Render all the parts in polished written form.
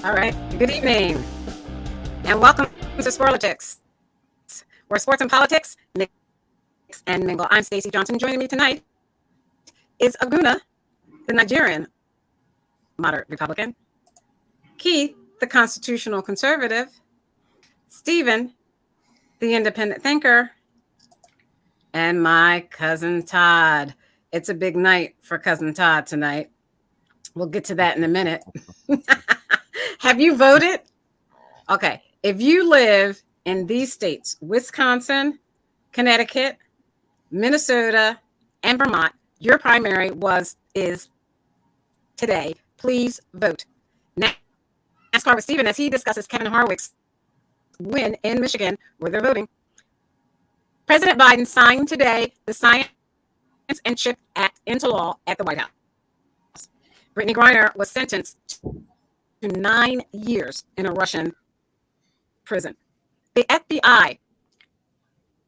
All right. Good evening, and welcome to Sporlitics, where sports and politics mix and mingle. I'm Stacey Johnson. Joining me tonight is Aguna, the Nigerian moderate Republican, Keith, the constitutional conservative, Stephen, the independent thinker, and my cousin Todd. It's a big night for cousin Todd tonight. We'll get to that in a minute. Have you voted? Okay. If you live in these states, Wisconsin, Connecticut, Minnesota, and Vermont, your primary is today. Please vote. NASCAR with Stephen as he discusses Kevin Harvick's win in Michigan, where they're voting. President Biden signed today the Science and Chip Act into law at the White House. Brittany Griner was sentenced to 9 years in a Russian prison. The FBI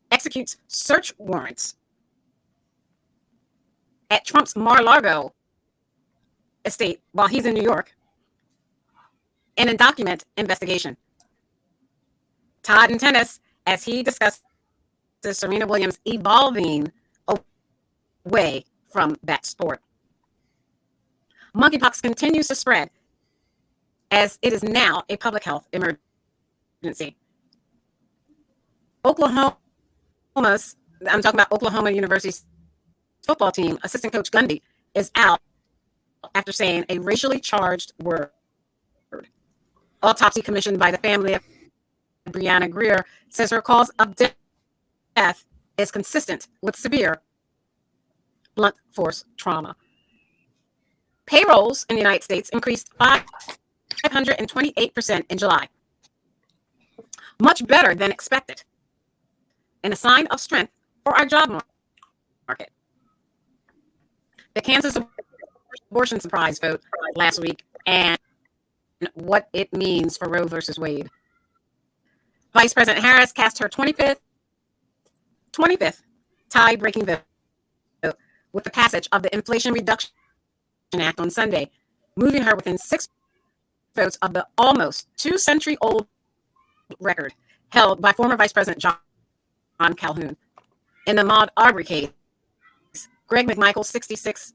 executes search warrants at Trump's Mar-a-Lago estate while he's in New York in a document investigation. Todd in tennis as he discusses Serena Williams evolving away from that sport. Monkeypox continues to spread as it is now a public health emergency. I'm talking about Oklahoma University's football team, assistant coach Gundy, is out after saying a racially charged word. Autopsy commissioned by the family of Brianna Greer says her cause of death is consistent with severe blunt force trauma. Payrolls in the United States increased 528% in July, much better than expected, and a sign of strength for our job market. The Kansas abortion surprise vote last week and what it means for Roe versus Wade. Vice President Harris cast her 25th tie-breaking vote with the passage of the Inflation Reduction Act on Sunday, moving her within 6 votes of the almost 2-century-old record held by former Vice President John Calhoun. In the Ahmaud Arbery case, Greg McMichael, 66,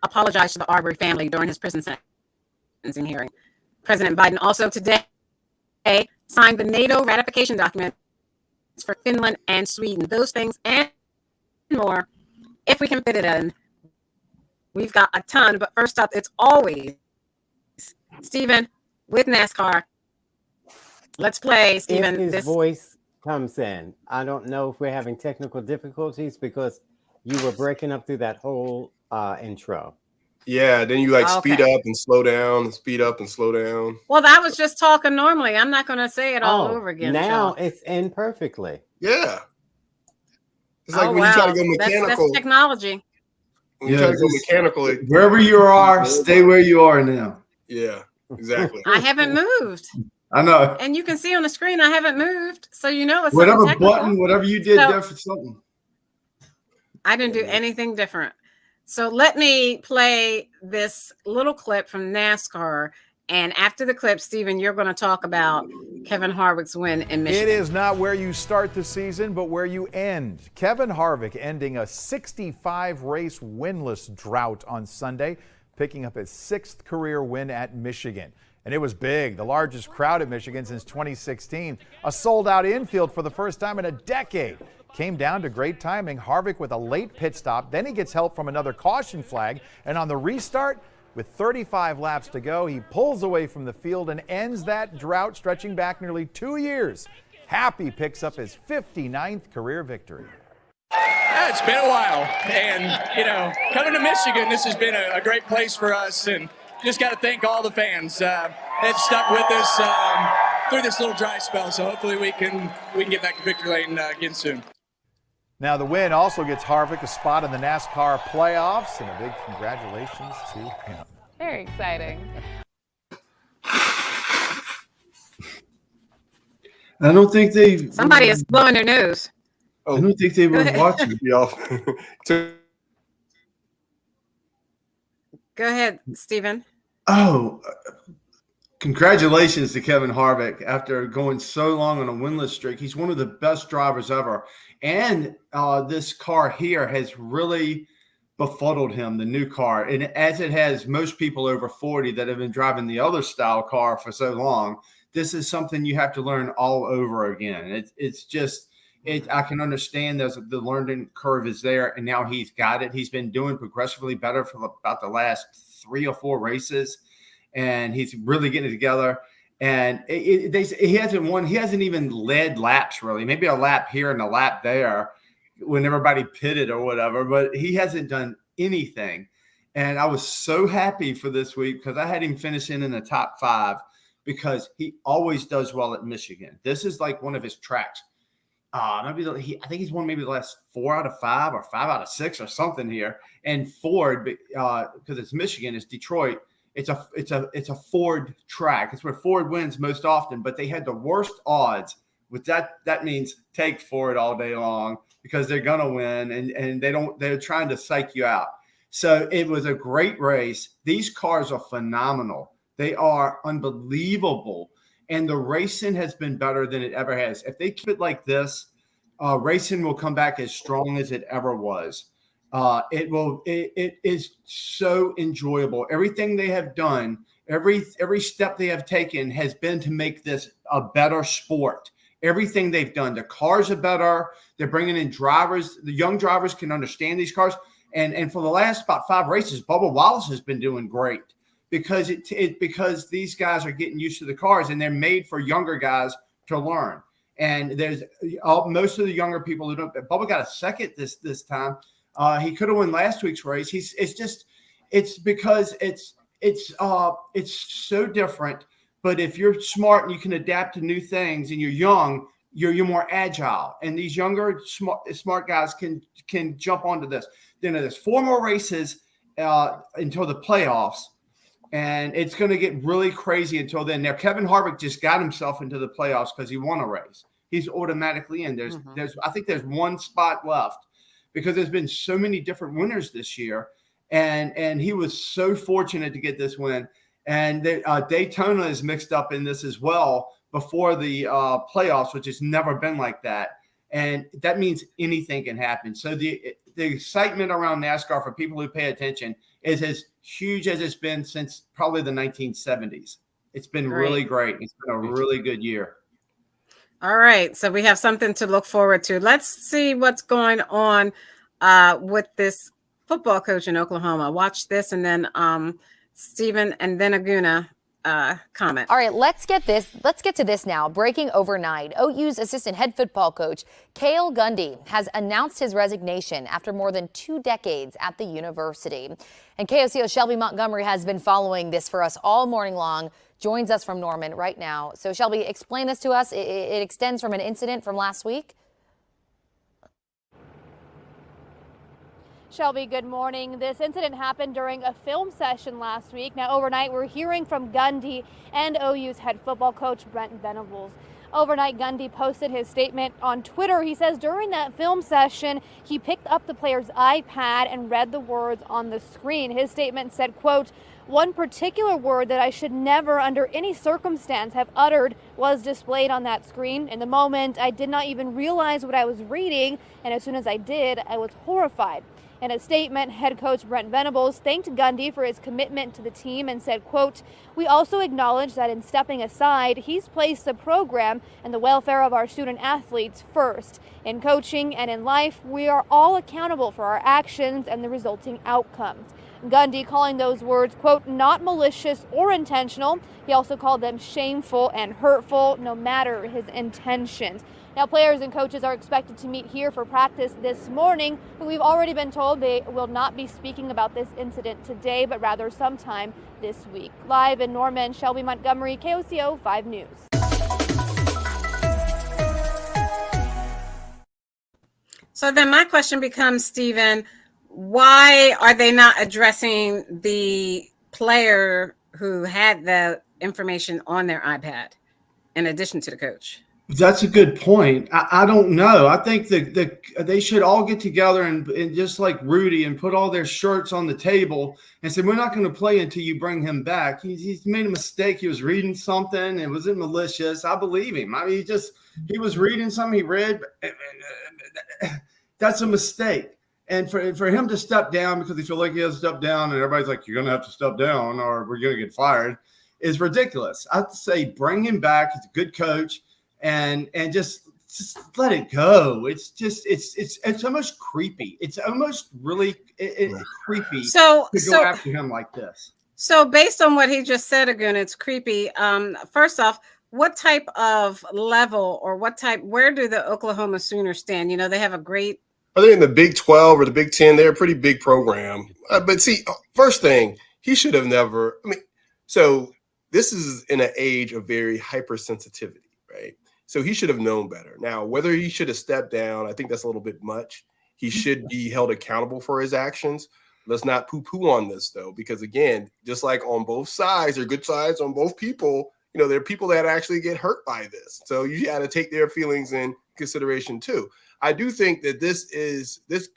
apologized to the Arbery family during his prison sentencing hearing. President Biden also today signed the NATO ratification documents for Finland and Sweden. Those things and more, if we can fit it in. We've got a ton, but first up, it's always Stephen with NASCAR. Let's play, Stephen. If his voice comes in, I don't know if we're having technical difficulties because you were breaking up through that whole intro. Yeah, then you speed up and slow down, speed up and slow down. Well, I was just talking normally. I'm not going to say it all over again. Now it's in perfectly. Yeah. It's like when you try to go mechanical. That's technology. When you try to go mechanical. Wherever you are, stay where you are now. Yeah, exactly. I haven't moved. I know. And you can see on the screen I haven't moved. So you know it's whatever button, whatever you did there for something. I didn't do anything different. So let me play this little clip from NASCAR. And after the clip, Stephen, you're going to talk about Kevin Harvick's win in Michigan. It is not where you start the season, but where you end. Kevin Harvick ending a 65-race winless drought on Sunday, picking up his 6th career win at Michigan. And it was big, the largest crowd at Michigan since 2016. A sold-out infield for the first time in a decade. Came down to great timing. Harvick with a late pit stop. Then he gets help from another caution flag. And on the restart, with 35 laps to go, he pulls away from the field and ends that drought stretching back nearly 2 years. Happy picks up his 59th career victory. It's been a while. And, coming to Michigan, this has been a great place for us. And just got to thank all the fans that stuck with us through this little dry spell. So hopefully we can get back to victory lane again soon. Now the win also gets Harvick a spot in the NASCAR playoffs, and a big congratulations to him. Very exciting. I don't think they. Somebody is blowing their nose. I don't think they were watching. Go ahead, Stephen. Oh, Congratulations to Kevin Harvick after going so long on a winless streak. He's one of the best drivers ever. And this car here has really befuddled him, the new car. And as it has most people over 40 that have been driving the other style car for so long, this is something you have to learn all over again. I can understand the learning curve is there, and now he's got it. He's been doing progressively better for about the last 3 or 4 races, and he's really getting it together. And he hasn't won. He hasn't even led laps, really. Maybe a lap here and a lap there when everybody pitted or whatever, but he hasn't done anything. And I was so happy for this week because I had him finishing in the top 5 because he always does well at Michigan. This is like one of his tracks. I think he's won maybe the last 4 out of 5 or 5 out of 6 or something here. And Ford, because it's Michigan, it's Detroit. It's a Ford track. It's where Ford wins most often, but they had the worst odds. With that means take Ford all day long because they're gonna win, and they're trying to psych you out. So it was a great race. These cars are phenomenal. They are unbelievable. And the racing has been better than it ever has. If they keep it like this, racing will come back as strong as it ever was. It is so enjoyable. Everything they have done, every step they have taken has been to make this a better sport. Everything they've done, the cars are better. They're bringing in drivers. The young drivers can understand these cars. And for the last about 5 races, Bubba Wallace has been doing great because because these guys are getting used to the cars, and they're made for younger guys to learn. And there's most of the younger people who don't. Bubba got a second this time. He could have won last week's race. It's because it's so different. But if you're smart and you can adapt to new things, and you're young, you're more agile. And these younger smart guys can jump onto this. Then there's 4 more races until the playoffs, and it's going to get really crazy until then. Now Kevin Harvick just got himself into the playoffs because he won a race. He's automatically in. I think there's 1 spot left because there's been so many different winners this year, and he was so fortunate to get this win. And Daytona is mixed up in this as well before the playoffs, which has never been like that. And that means anything can happen. So the excitement around NASCAR for people who pay attention is as huge as it's been since probably the 1970s. It's been really great. It's been a really good year. All right. So we have something to look forward to. Let's see what's going on with this football coach in Oklahoma. Watch this, and then Stephen and then Aguna comment. All right, let's get to this now. Breaking overnight, OU's assistant head football coach Cale Gundy has announced his resignation after more than 2 decades at the university. And KOCO's Shelby Montgomery has been following this for us all morning long. Joins us from Norman right now. So Shelby, explain this to us. It extends from an incident from last week. Shelby, good morning. This incident happened during a film session last week. Now, overnight, we're hearing from Gundy and OU's head football coach Brent Venables. Overnight, Gundy posted his statement on Twitter. He says during that film session, he picked up the player's iPad and read the words on the screen. His statement said, quote, "One particular word that I should never under any circumstance have uttered was displayed on that screen. In the moment, I did not even realize what I was reading, and as soon as I did, I was horrified." In a statement, head coach Brent Venables thanked Gundy for his commitment to the team and said, quote, "We also acknowledge that in stepping aside, he's placed the program and the welfare of our student athletes first. In coaching and in life, we are all accountable for our actions and the resulting outcomes." Gundy calling those words, quote, "not malicious or intentional." He also called them shameful and hurtful, no matter his intentions. Now, players and coaches are expected to meet here for practice this morning, but we've already been told they will not be speaking about this incident today, but rather sometime this week. Live in Norman, Shelby Montgomery, KOCO 5 News. So then my question becomes, Stephen, why are they not addressing the player who had the information on their iPad in addition to the coach? That's a good point. I don't know. I think that they should all get together and just like Rudy and put all their shirts on the table and say, we're not going to play until you bring him back. He's made a mistake. He was reading something. It wasn't malicious. I believe him. I mean, he was reading something he read. That's a mistake. And for him to step down because he feels like he has to step down and everybody's like, you're going to have to step down or we're going to get fired is ridiculous. I have to say, bring him back. He's a good coach. And just let it go. It's almost creepy. It's almost really creepy to go after him like this. So based on what he just said, again, it's creepy. First off, what type of level or where do the Oklahoma Sooners stand? You know, they have a great. Are they in the Big 12 or the Big 10? They're a pretty big program. But see, first thing, he should have never. I mean, so this is in an age of very hypersensitivity, right? So he should have known better. Now, whether he should have stepped down, I think that's a little bit much. He should be held accountable for his actions. Let's not poo-poo on this, though, because, again, just like on both sides, there are good sides on both people. You know, there are people that actually get hurt by this. So you got to take their feelings in consideration, too. I do think that this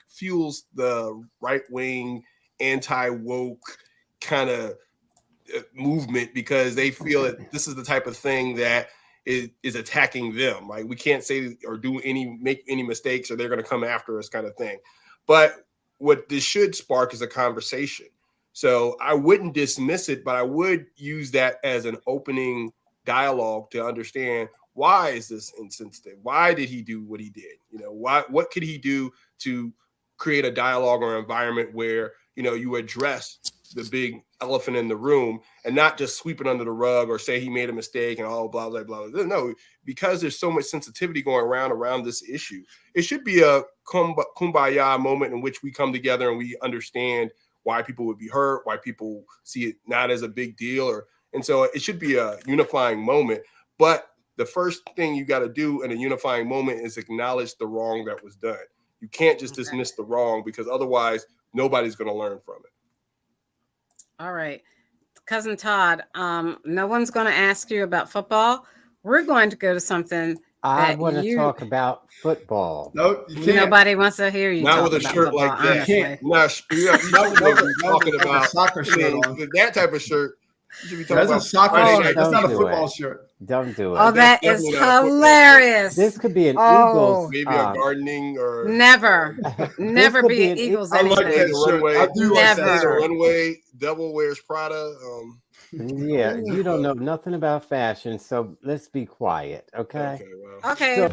fuels the right-wing, anti-woke kind of movement because they feel that this is the type of thing that is attacking them. Like we can't say or make any mistakes or they're going to come after us kind of thing. But what this should spark is a conversation. So I wouldn't dismiss it, but I would use that as an opening dialogue to understand why is this insensitive? Why did he do what he did? You know, what could he do to create a dialogue or environment where, you know, you address the big elephant in the room and not just sweep it under the rug or say he made a mistake and all blah, blah, blah. No, because there's so much sensitivity going around this issue, it should be a kumbaya moment in which we come together and we understand why people would be hurt, why people see it not as a big deal. And so it should be a unifying moment. But the first thing you got to do in a unifying moment is acknowledge the wrong that was done. You can't just dismiss the wrong because otherwise nobody's going to learn from it. All right. Cousin Todd, no one's going to ask you about football. We're going to go to something. I want to talk about football. No, you can't. Nobody wants to hear you. Not with a shirt like that. You're talking about soccer shirt on. That type of shirt. That's a soccer shirt. That's not a football shirt. Don't do it. Oh, that is hilarious. This could be an Eagles. Maybe a gardening or never be an Eagles. I like that shirt. I do like that shirt. Runway. Devil wears Prada. Yeah, you don't know nothing about fashion, so let's be quiet, okay? Okay.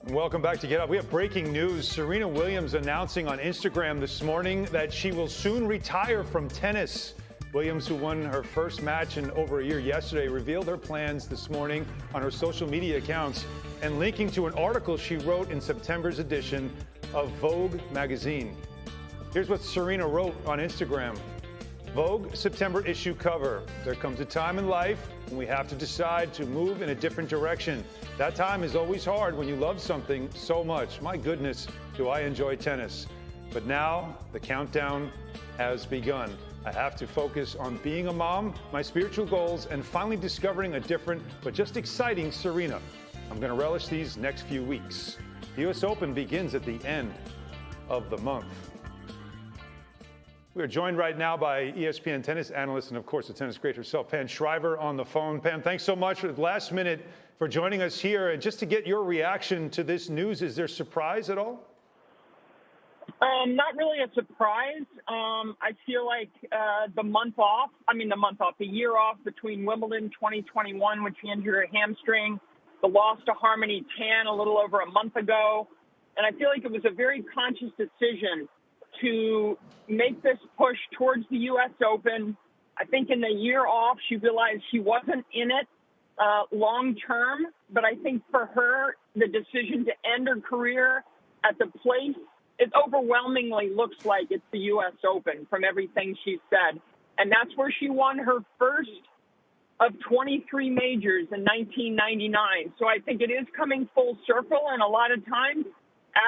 Welcome back to Get Up. We have breaking news. Serena Williams announcing on Instagram this morning that she will soon retire from tennis. Williams, who won her first match in over a year yesterday, revealed her plans this morning on her social media accounts and linking to an article she wrote in September's edition of Vogue magazine. Here's what Serena wrote on Instagram. Vogue September issue cover. There comes a time in life when we have to decide to move in a different direction. That time is always hard when you love something so much. My goodness, do I enjoy tennis. But now the countdown has begun. I have to focus on being a mom, my spiritual goals, and finally discovering a different but just exciting Serena. I'm going to relish these next few weeks. The U.S. Open begins at the end of the month. We are joined right now by ESPN tennis analyst and, of course, the tennis great herself, Pam Shriver, on the phone. Pam, thanks so much at the last minute for joining us here. And just to get your reaction to this news, is there surprise at all? Not really a surprise. I feel like the year off between Wimbledon 2021, when she injured her hamstring, the loss to Harmony Tan a little over a month ago. And I feel like it was a very conscious decision to make this push towards the U.S. Open. I think in the year off, she realized she wasn't in it long term. But I think for her, the decision to end her career at the place, it overwhelmingly looks like it's the U.S. Open from everything she said. And that's where she won her first of 23 majors in 1999. So I think it is coming full circle. And a lot of times,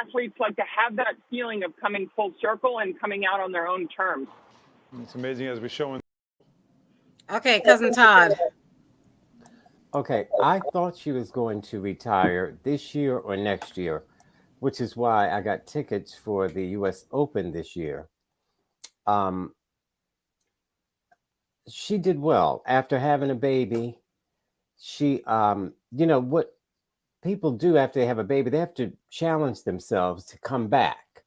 athletes like to have that feeling of coming full circle and coming out on their own terms. It's amazing as we show in. Okay, Cousin Todd. Okay, I thought she was going to retire this year or next year, which is why I got tickets for the U.S. Open this year. Um, she did well after having a baby. She, you know, what people do after they have a baby, they have to challenge themselves to come back.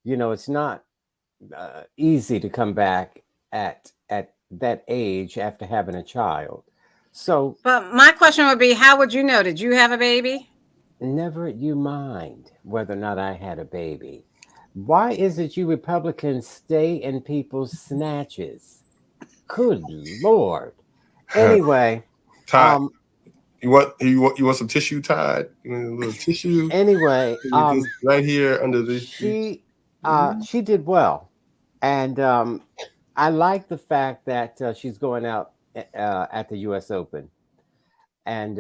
You know, it's not easy to come back at that age after having a child. So But my question would be, how would you know? Did you have a baby? never you mind whether or not I had a baby. Why is it you Republicans stay in people's snatches? Good Lord. Anyway, Todd, um, you want some tissue, Todd? You want a little tissue? anyway, Just right here under the. she did well, and I like the fact that she's going out at the U.S. Open, and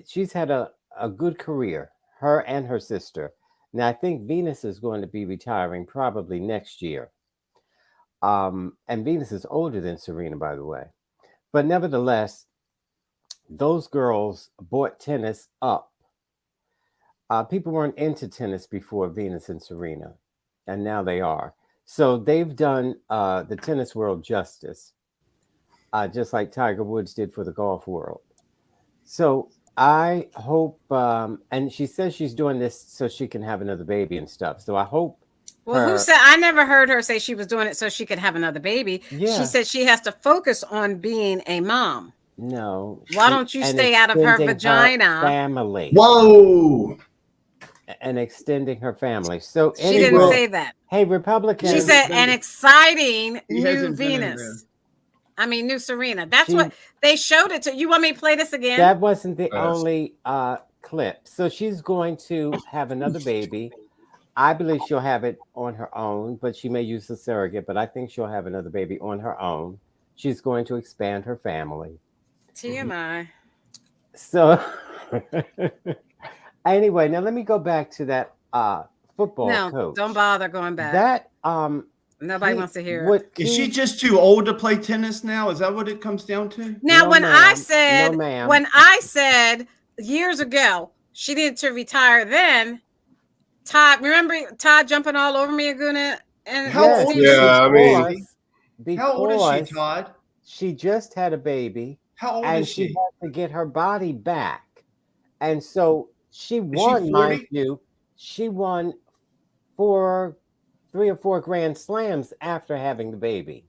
she's had a good career. Her and her sister. Now I think Venus is going to be retiring probably next year. And Venus is older than Serena, by the way. But nevertheless, those girls brought tennis up. People weren't into tennis before Venus and Serena, and now they are. So they've done the tennis world justice, just like Tiger Woods did for the golf world. So I hope, and she says she's doing this so she can have another baby and stuff. So I hope. Well, who said? I never heard her say she was doing it so she could have another baby. Yeah. She said she has to focus on being a mom. No. Why don't you stay out of her vagina? Family. Whoa. And extending her family. So she didn't say that. Hey, Republicans. She said an exciting new Venus. I mean, new Serena. That's what they showed it to. You want me to play this again? That wasn't the only clip. So she's going to have another baby. I believe she'll have it on her own, but she may use a surrogate. But I think she'll have another baby on her own. She's going to expand her family. TMI. So anyway, now let me go back to that football coach. No, don't bother going back. That nobody wants to hear it. Is she just too old to play tennis now? Is that what it comes down to? Now, No, when ma'am. I said No, ma'am. when I said years ago she needed to retire, then Todd, remember Todd jumping all over me, Aguna? And How old is she? I mean, how old is she, Todd? She just had a baby. How old and is she? She had to get her body back. And so she won, she 40? mind you. She won 3 or 4 Grand Slams after having the baby.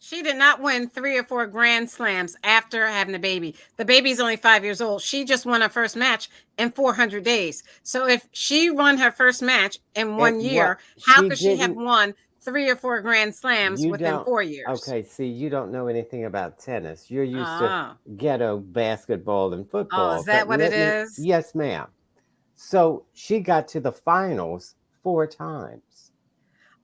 She did not win 3 or 4 Grand Slams after having the baby. The baby's only 5 years old. She just won her first match in 400 days. So if she won her first match in 1 year, how could she have won 3 or 4 Grand Slams within 4 years? Okay, see, you don't know anything about tennis. You're used to ghetto basketball and football. Oh, is that what it is? Yes, ma'am. So she got to the finals 4 times.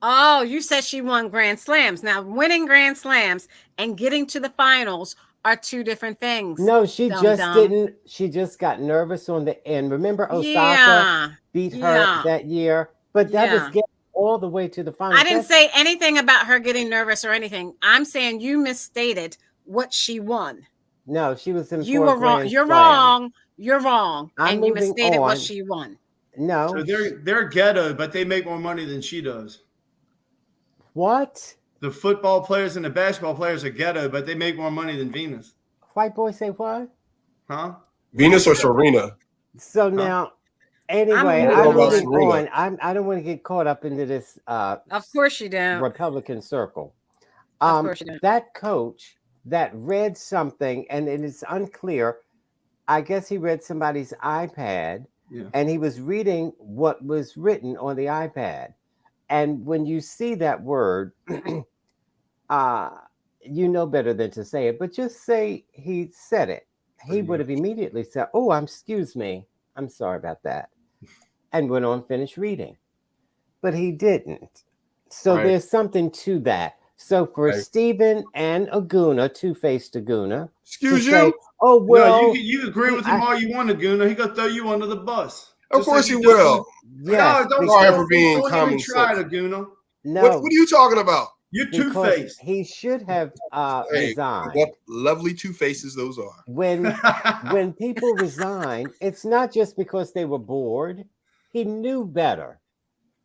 Oh, you said she won Grand Slams. Now, winning Grand Slams and getting to the finals are 2 different things. No, she didn't. She just got nervous on the end. Remember Osaka beat her that year? But that was getting all the way to the finals. I didn't say anything about her getting nervous or anything. I'm saying you misstated what she won. No, she was in. You were wrong. You're wrong. You're wrong. And you misstated what she won. No. So they're ghetto, but they make more money than she does. What? The football players and the basketball players are ghetto, but they make more money than Venus. White boy say what? Huh? Venus or Serena? So now, anyway, I'm moving on. I don't want to get caught up into this. Of course you don't. Republican circle. Of course you don't. That coach that read something, and it is unclear. I guess he read somebody's iPad, and he was reading what was written on the iPad. And when you see that word, you know better than to say it, but just say he said it. He would have immediately said, "Oh, excuse me. I'm sorry about that," and went on, finished reading. But he didn't. So there's something to that. So for Stephen and Aguna, two-faced Aguna, excuse you. Say, oh well, no, you agree with him all you want, Aguna. He gonna throw you under the bus. Of course he will. Yes, don't sorry for being common sense. Aguna. No. What are you talking about? You because two-faced. he should have Hey, resigned. what lovely two faces those are. When people resign, it's not just because they were bored. He knew better.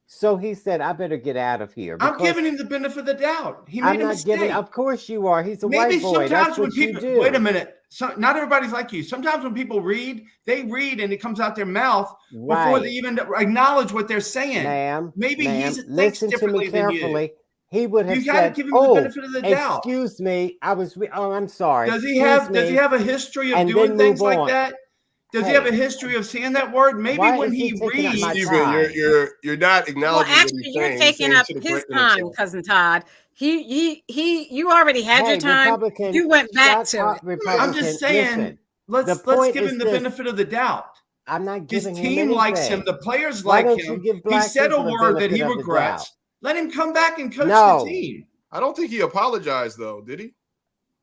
So he said, I better get out of here. I'm giving him the benefit of the doubt. He I'm made a not mistake. giving, of course you are. He's a Maybe white boy. sometimes That's when what you people do. wait a minute. Not everybody's like you. Sometimes when people read, they read and it comes out their mouth before Right. they even acknowledge what they're saying. Ma'am, Maybe he thinks listen to differently me than you. carefully. He would have You got to said, give him the "Oh, benefit of the doubt." excuse me, I'm sorry." Does he have a history of and doing then things move like on. that? Does he Hey. have a history of saying that word? Maybe Why when is he he taking up reads, my Steven, time? you're not Well, acknowledging what actually, he's you're saying. taking up his time, cousin Todd. You already had your Hey, time. Republican, You went back shut to up, it. Republican. I'm just saying, Listen, let's point give is him the this. benefit of the doubt. I'm not His giving him team likes him. anything. The players Why like don't you him. give He black said a people the word that he benefit of the regrets. doubt? Let him come back and coach No. the team. I don't think he apologized though, did he?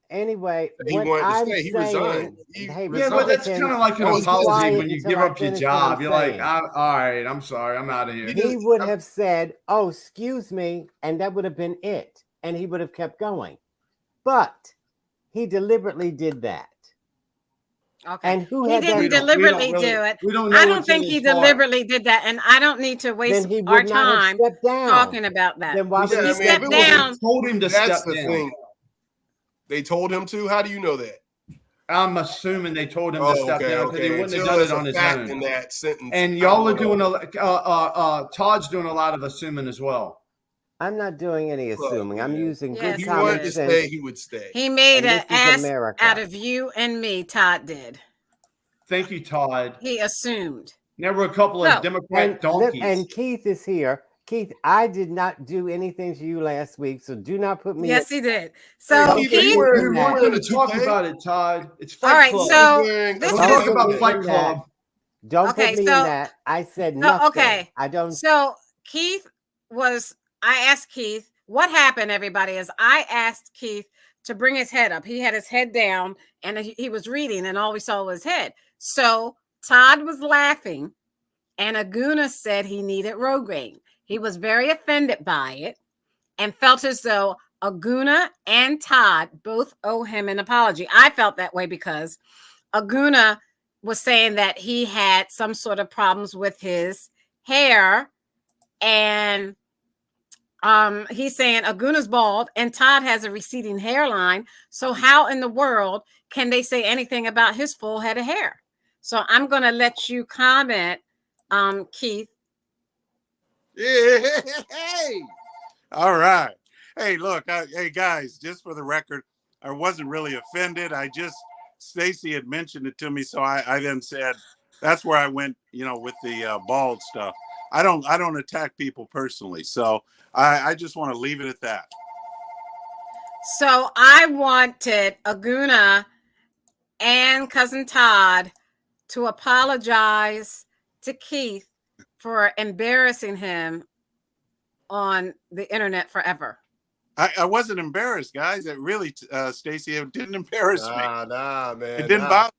Anyway, He what wanted to I'm stay. He saying, resigned. He hey, Yeah, but that's Republicans, kind of like an That was apology quiet when you until give I up your finish what I'm job. You're like, saying. all right, I'm sorry, I'm out of here. He would have said, "Oh, excuse me," and that would have been it, and he would have kept going. But he deliberately did that. Okay. And who He had didn't that? deliberately do it. We don't know I don't what's in think he his heart. deliberately did that, and I don't need to Then waste he our would not have time stepped down. talking about that. Then why would Yeah, he I mean, if step it was- down? They told him to That's step the down. thing. They told him to. How do you know that? I'm assuming they told him to step down because he wouldn't have Until done there's it on a his fact own. in that sentence. And I y'all are don't know. doing Todd's doing a lot of assuming as well. I'm not doing any Look, assuming. I'm man. using Yes, good If he common wanted to sense. stay, he would stay. He made And an this is ass America. out of you and me. Todd did. Thank you, Todd. He assumed. There were a couple of No. Democrat donkeys. And Keith is here. Keith, I did not do anything to you last week, so do not put me. Yes, he did. So Hey, Keith. you were- we weren't wearing going a to talk toupee? about it, Todd. It's All Fight right, Club. so Wearing- this Let's Don't is talk put about me Fight in Club. Don't Okay, put me so- in that. I said No, nothing. okay. I don't. So I asked Keith, what happened, everybody, is I asked Keith to bring his head up. He had his head down and he was reading and all we saw was his head. So Todd was laughing and Aguna said he needed Rogaine. He was very offended by it and felt as though Aguna and Todd both owe him an apology. I felt that way because Aguna was saying that he had some sort of problems with his hair, and he's saying Aguna's bald and Todd has a receding hairline. So how in the world can they say anything about his full head of hair? So I'm going to let you comment, Keith. Yeah, hey, all right. Hey, look, hey guys, just for the record, I wasn't really offended. Stacy had mentioned it to me, so I then said that's where I went, with the bald stuff. I don't attack people personally, so I just want to leave it at that. So I wanted Aguna and cousin Todd to apologize to Keith for embarrassing him on the internet forever. I wasn't embarrassed, guys. It really, Stacy, it didn't embarrass me. Nah, man. It didn't bother.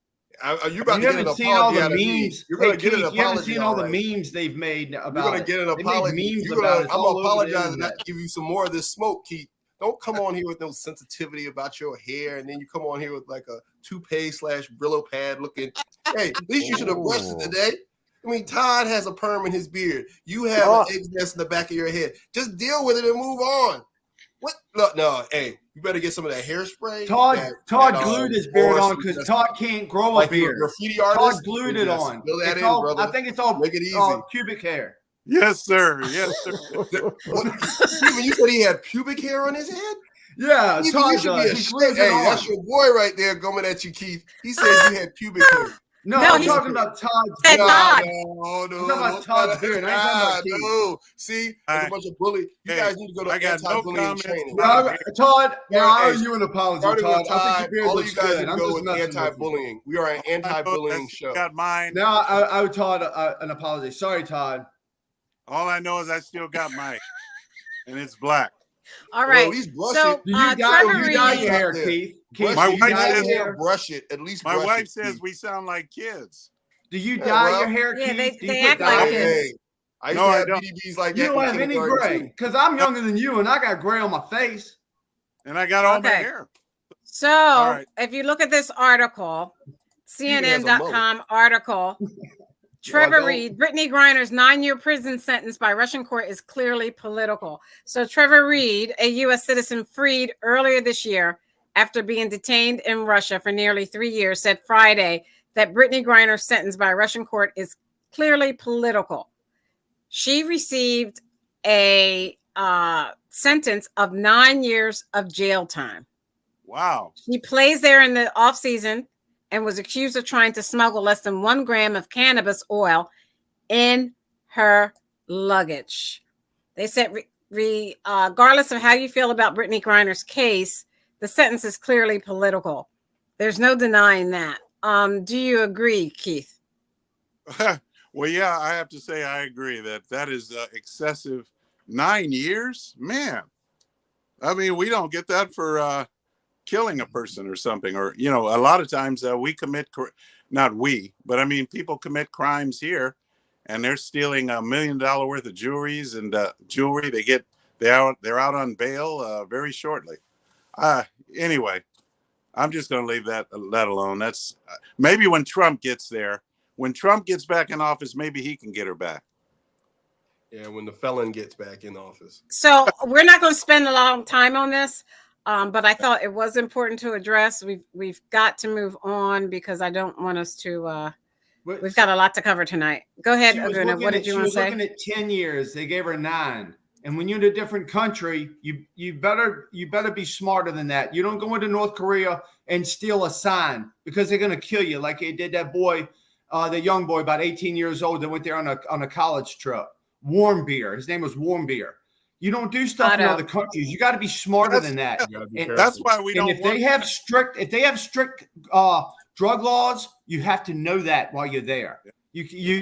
You about to get an haven't seen all apology the out of me. memes. You're going to Hey, get an Keith, you haven't apology. seen all the memes they've made about You're going to get an They made apology. memes I'm about it. It's going all to over the apologize and internet. not give you some more of this smoke, Keith. Don't come on here with no sensitivity about your hair, and then you come on here with like a toupee / Brillo pad looking. Hey, at least you should have brushed it today. I mean, Todd has a perm in his beard. You have an egg nest in the back of your head. Just deal with it and move on. What? Look, no, hey, you better get some of that hairspray. Todd glued his beard on because Todd can't grow a beard. Graffiti artist. Todd glued it on. Brother. I think it's all Make it easy. Pubic hair. Yes, sir. Yes, sir. Steven, you said he had pubic hair on his head? Yeah, You Todd should be does. ashamed. Hey, that's your boy right there coming at you, Keith. He said you had pubic hair. No, No, I'm he's- talking about Todd's Said beard. Todd. No, I'm talking about Todd's beard. I ain't talking about Keith. no. See, there's a bunch of bully. You guys need to go to I got no anti-bullying comments. training. Todd, I owe Hey, you an apology, Starting Todd. with I Todd, think your beard all of looks you guys good. need to I'm go just with messing with you. anti-bullying. We are an anti-bullying show. Got mine. Now I owe Todd an apology. Sorry, Todd. All I know is I still got mine, and it's black. All Well, right. at least brush So it. Do Trevor you dye Reed- your hair, There. Keith? Brush My it. You wife dye your says- hair, brush it. At least My brush wife it, says Keith. we sound like kids. Do you Yeah, dye well, your hair, yeah, Keith? Do you they put act dye like in it? kids. Hey, I used No, to I have don't. BDBs like You that. don't in have any kindergarten, gray too. because I'm younger than you and I got gray on my face. And I got all my Okay. hair. So All right. if you look at this article, Even has a mullet. CNN.com article, Trevor don't. Reed, Brittany Griner's 9-year prison sentence by Russian court is clearly political. So Trevor Reed, a U.S. citizen freed earlier this year after being detained in Russia for nearly 3 years, said Friday that Brittany Griner's sentence by a Russian court is clearly political. She received a sentence of 9 years of jail time. Wow. She plays there in the off season and was accused of trying to smuggle less than 1 gram of cannabis oil in her luggage. They said, regardless of how you feel about Brittany Griner's case, the sentence is clearly political. There's no denying that. Do you agree, Keith? Well, yeah, I have to say I agree that is excessive. 9 years, man. I mean, we don't get that for killing a person or something, or a lot of times we commit, not we, but I mean people commit crimes here, and they're stealing $1 million worth of jewelries and jewelry. They're out on bail very shortly. Anyway, I'm just going to leave that alone. That's maybe when Trump gets there. When Trump gets back in office, maybe he can get her back. Yeah, when the felon gets back in office. So we're not going to spend a long time on this, but I thought it was important to address. We've got to move on because I don't want us to. We've got a lot to cover tonight. Go ahead, Aguna. What did you want to say? She was looking at 10 years. They gave her 9. And when you're in a different country, you better be smarter than that. You don't go into North Korea and steal a sign because they're going to kill you, like they did that boy, the young boy, about 18 years old, that went there on a college trip. Warm Beer. His name was Warm Beer. You don't do stuff in other countries. You got to be smarter than that. And that's why we don't. If they have strict drug laws, you have to know that while you're there. You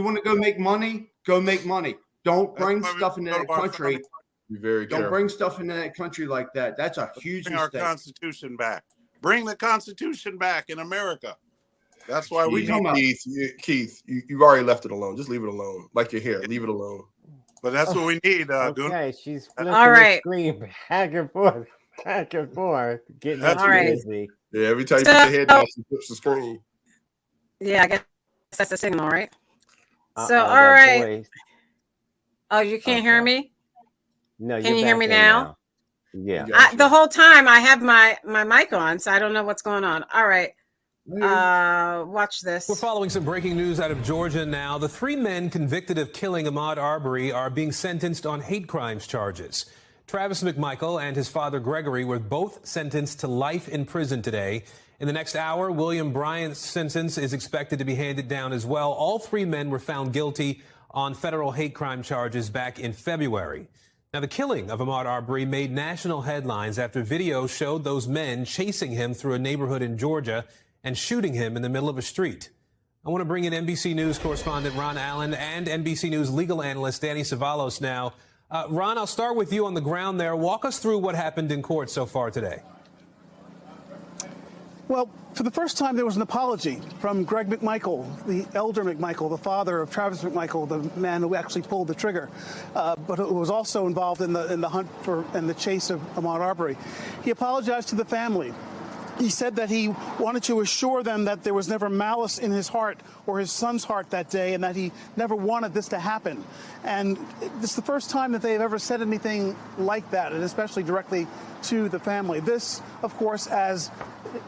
want to go make money? Go make money. Don't bring stuff into that country. Be very careful. Don't bring stuff into that country like that. That's a huge Bring mistake. our Constitution back. Bring the Constitution back in America. That's why we need Keith. You've already left it alone. Just leave it alone. Like your hair, leave it alone. But that's what we need. Okay, she's flipping all right. the screen back and forth, getting That's all right. busy. Yeah, every time you put your head down, she flips the screen. Yeah, I guess that's the signal, right? So, that all right. voice. Oh, you can't hear me? No, Can you hear me now? Yeah. The whole time I have my mic on, so I don't know what's going on. All right. Watch this. We're following some breaking news out of Georgia now. The 3 men convicted of killing Ahmaud Arbery are being sentenced on hate crimes charges. Travis McMichael and his father Gregory were both sentenced to life in prison today. In the next hour, William Bryant's sentence is expected to be handed down as well. All 3 men were found guilty on federal hate crime charges back in February. Now, the killing of Ahmaud Arbery made national headlines after video showed those men chasing him through a neighborhood in Georgia and shooting him in the middle of a street. I want to bring in NBC News correspondent Ron Allen and NBC News legal analyst Danny Savalos now. Ron, I'll start with you on the ground there. Walk us through what happened in court so far today. Well, for the first time, there was an apology from Greg McMichael, the elder McMichael, the father of Travis McMichael, the man who actually pulled the trigger, but who was also involved in the hunt for and the chase of Ahmaud Arbery. He apologized to the family. He said that he wanted to assure them that there was never malice in his heart or his son's heart that day, and that he never wanted this to happen. And this is the first time that they've ever said anything like that, and especially directly to the family. This, of course, as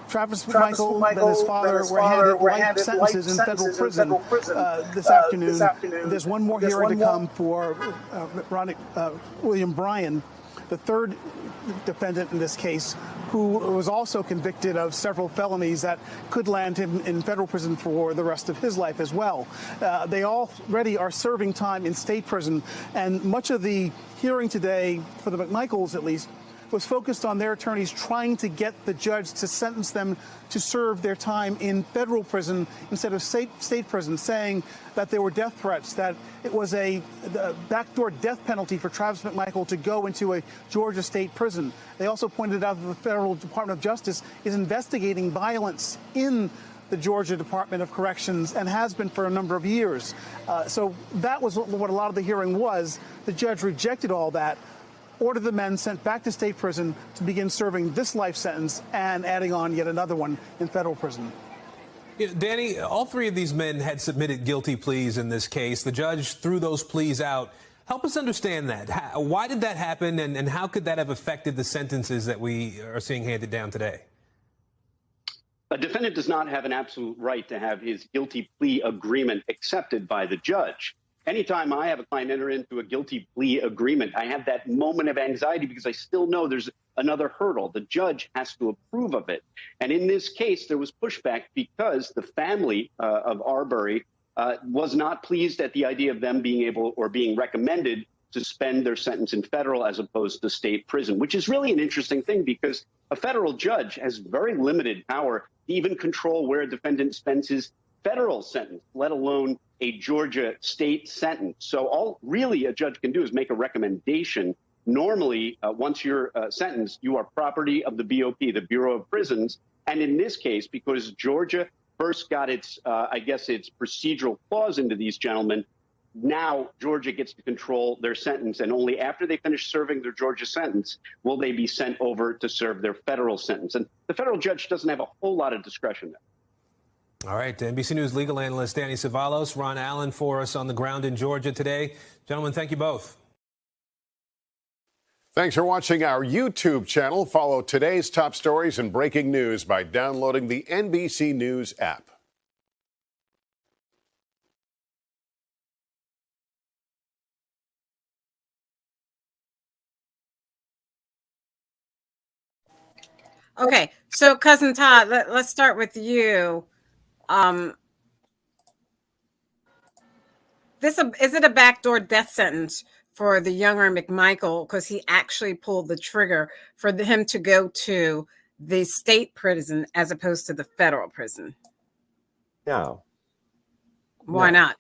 Travis McMichael and his father were handed life sentences in federal prison this afternoon. There's one more hearing to come for William Bryan, the third defendant in this case, who was also convicted of several felonies that could land him in federal prison for the rest of his life as well. They already are serving time in state prison, and much of the hearing today, for the McMichaels at least, was focused on their attorneys trying to get the judge to sentence them to serve their time in federal prison instead of state prison, saying that there were death threats, that it was a backdoor death penalty for Travis McMichael to go into a Georgia state prison. They also pointed out that the Federal Department of Justice is investigating violence in the Georgia Department of Corrections and has been for a number of years. So that was what a lot of the hearing was. The judge rejected all that, ordered the men sent back to state prison to begin serving this life sentence and adding on yet another one in federal prison. You know, Danny, all three of these men had submitted guilty pleas in this case. The judge threw those pleas out. Help us understand that. Why did that happen, and how could that have affected the sentences that we are seeing handed down today? A defendant does not have an absolute right to have his guilty plea agreement accepted by the judge. Anytime I have a client enter into a guilty plea agreement, I have that moment of anxiety because I still know there's another hurdle. The judge has to approve of it. And in this case, there was pushback because the family of Arbery was not pleased at the idea of them being able or being recommended to spend their sentence in federal as opposed to state prison, which is really an interesting thing because a federal judge has very limited power to even control where a defendant spends his federal sentence, let alone a Georgia state sentence. So all really a judge can do is make a recommendation. Normally, once you're sentenced, you are property of the BOP, the Bureau of Prisons. And in this case, because Georgia first got its, its procedural clause into these gentlemen, now Georgia gets to control their sentence. And only after they finish serving their Georgia sentence will they be sent over to serve their federal sentence. And the federal judge doesn't have a whole lot of discretion there. All right, NBC News legal analyst Danny Savalos, Ron Allen for us on the ground in Georgia today. Gentlemen, thank you both. Thanks for watching our YouTube channel. Follow today's top stories and breaking news by downloading the NBC News app. Okay, so Cousin Todd, let's start with you. Is it a backdoor death sentence for the younger McMichael because he actually pulled the trigger for him to go to the state prison as opposed to the federal prison? No. Why not?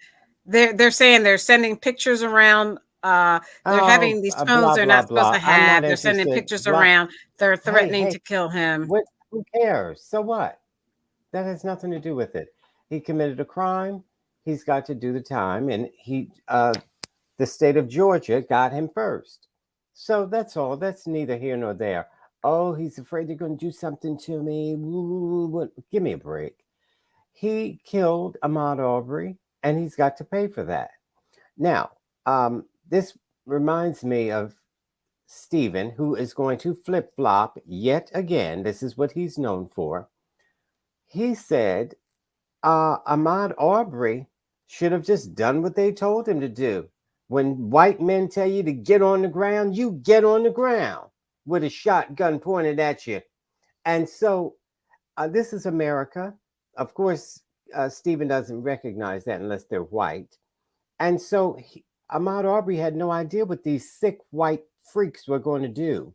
They're saying they're sending pictures around. They're having these phones they're not supposed to have. They're sending pictures around. They're threatening to kill him. Who cares? So what? That has nothing to do with it. He committed a crime. He's got to do the time, and the state of Georgia got him first. So that's all. That's neither here nor there. Oh, he's afraid they're going to do something to me. Give me a break. He killed Ahmaud Arbery, and he's got to pay for that. Now, this reminds me of Stephen, who is going to flip-flop yet again. This is what he's known for. He said Ahmaud Arbery should have just done what they told him to do. When white men tell you to get on the ground, you get on the ground with a shotgun pointed at you. And so this is America. Of course, Stephen doesn't recognize that unless they're white. And so Ahmaud Arbery had no idea what these sick white freaks were going to do.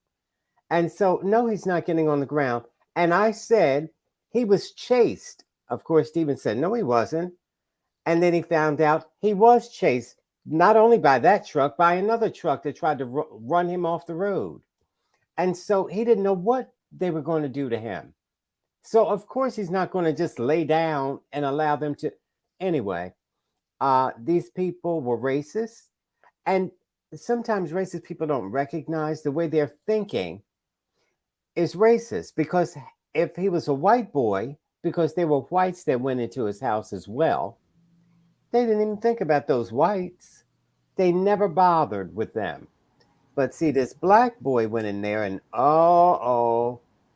And so, no, he's not getting on the ground. And I said he was chased. Of course, Stephen said, no, he wasn't. And then he found out he was chased, not only by that truck, by another truck that tried to run him off the road. And so he didn't know what they were going to do to him. So, of course, he's not going to just lay down and allow them to. Anyway, these people were racist. And sometimes racist people don't recognize the way they're thinking is racist. Because if he was a white boy, because there were whites that went into his house as well, they didn't even think about those whites. They never bothered with them. But see, this black boy went in there and,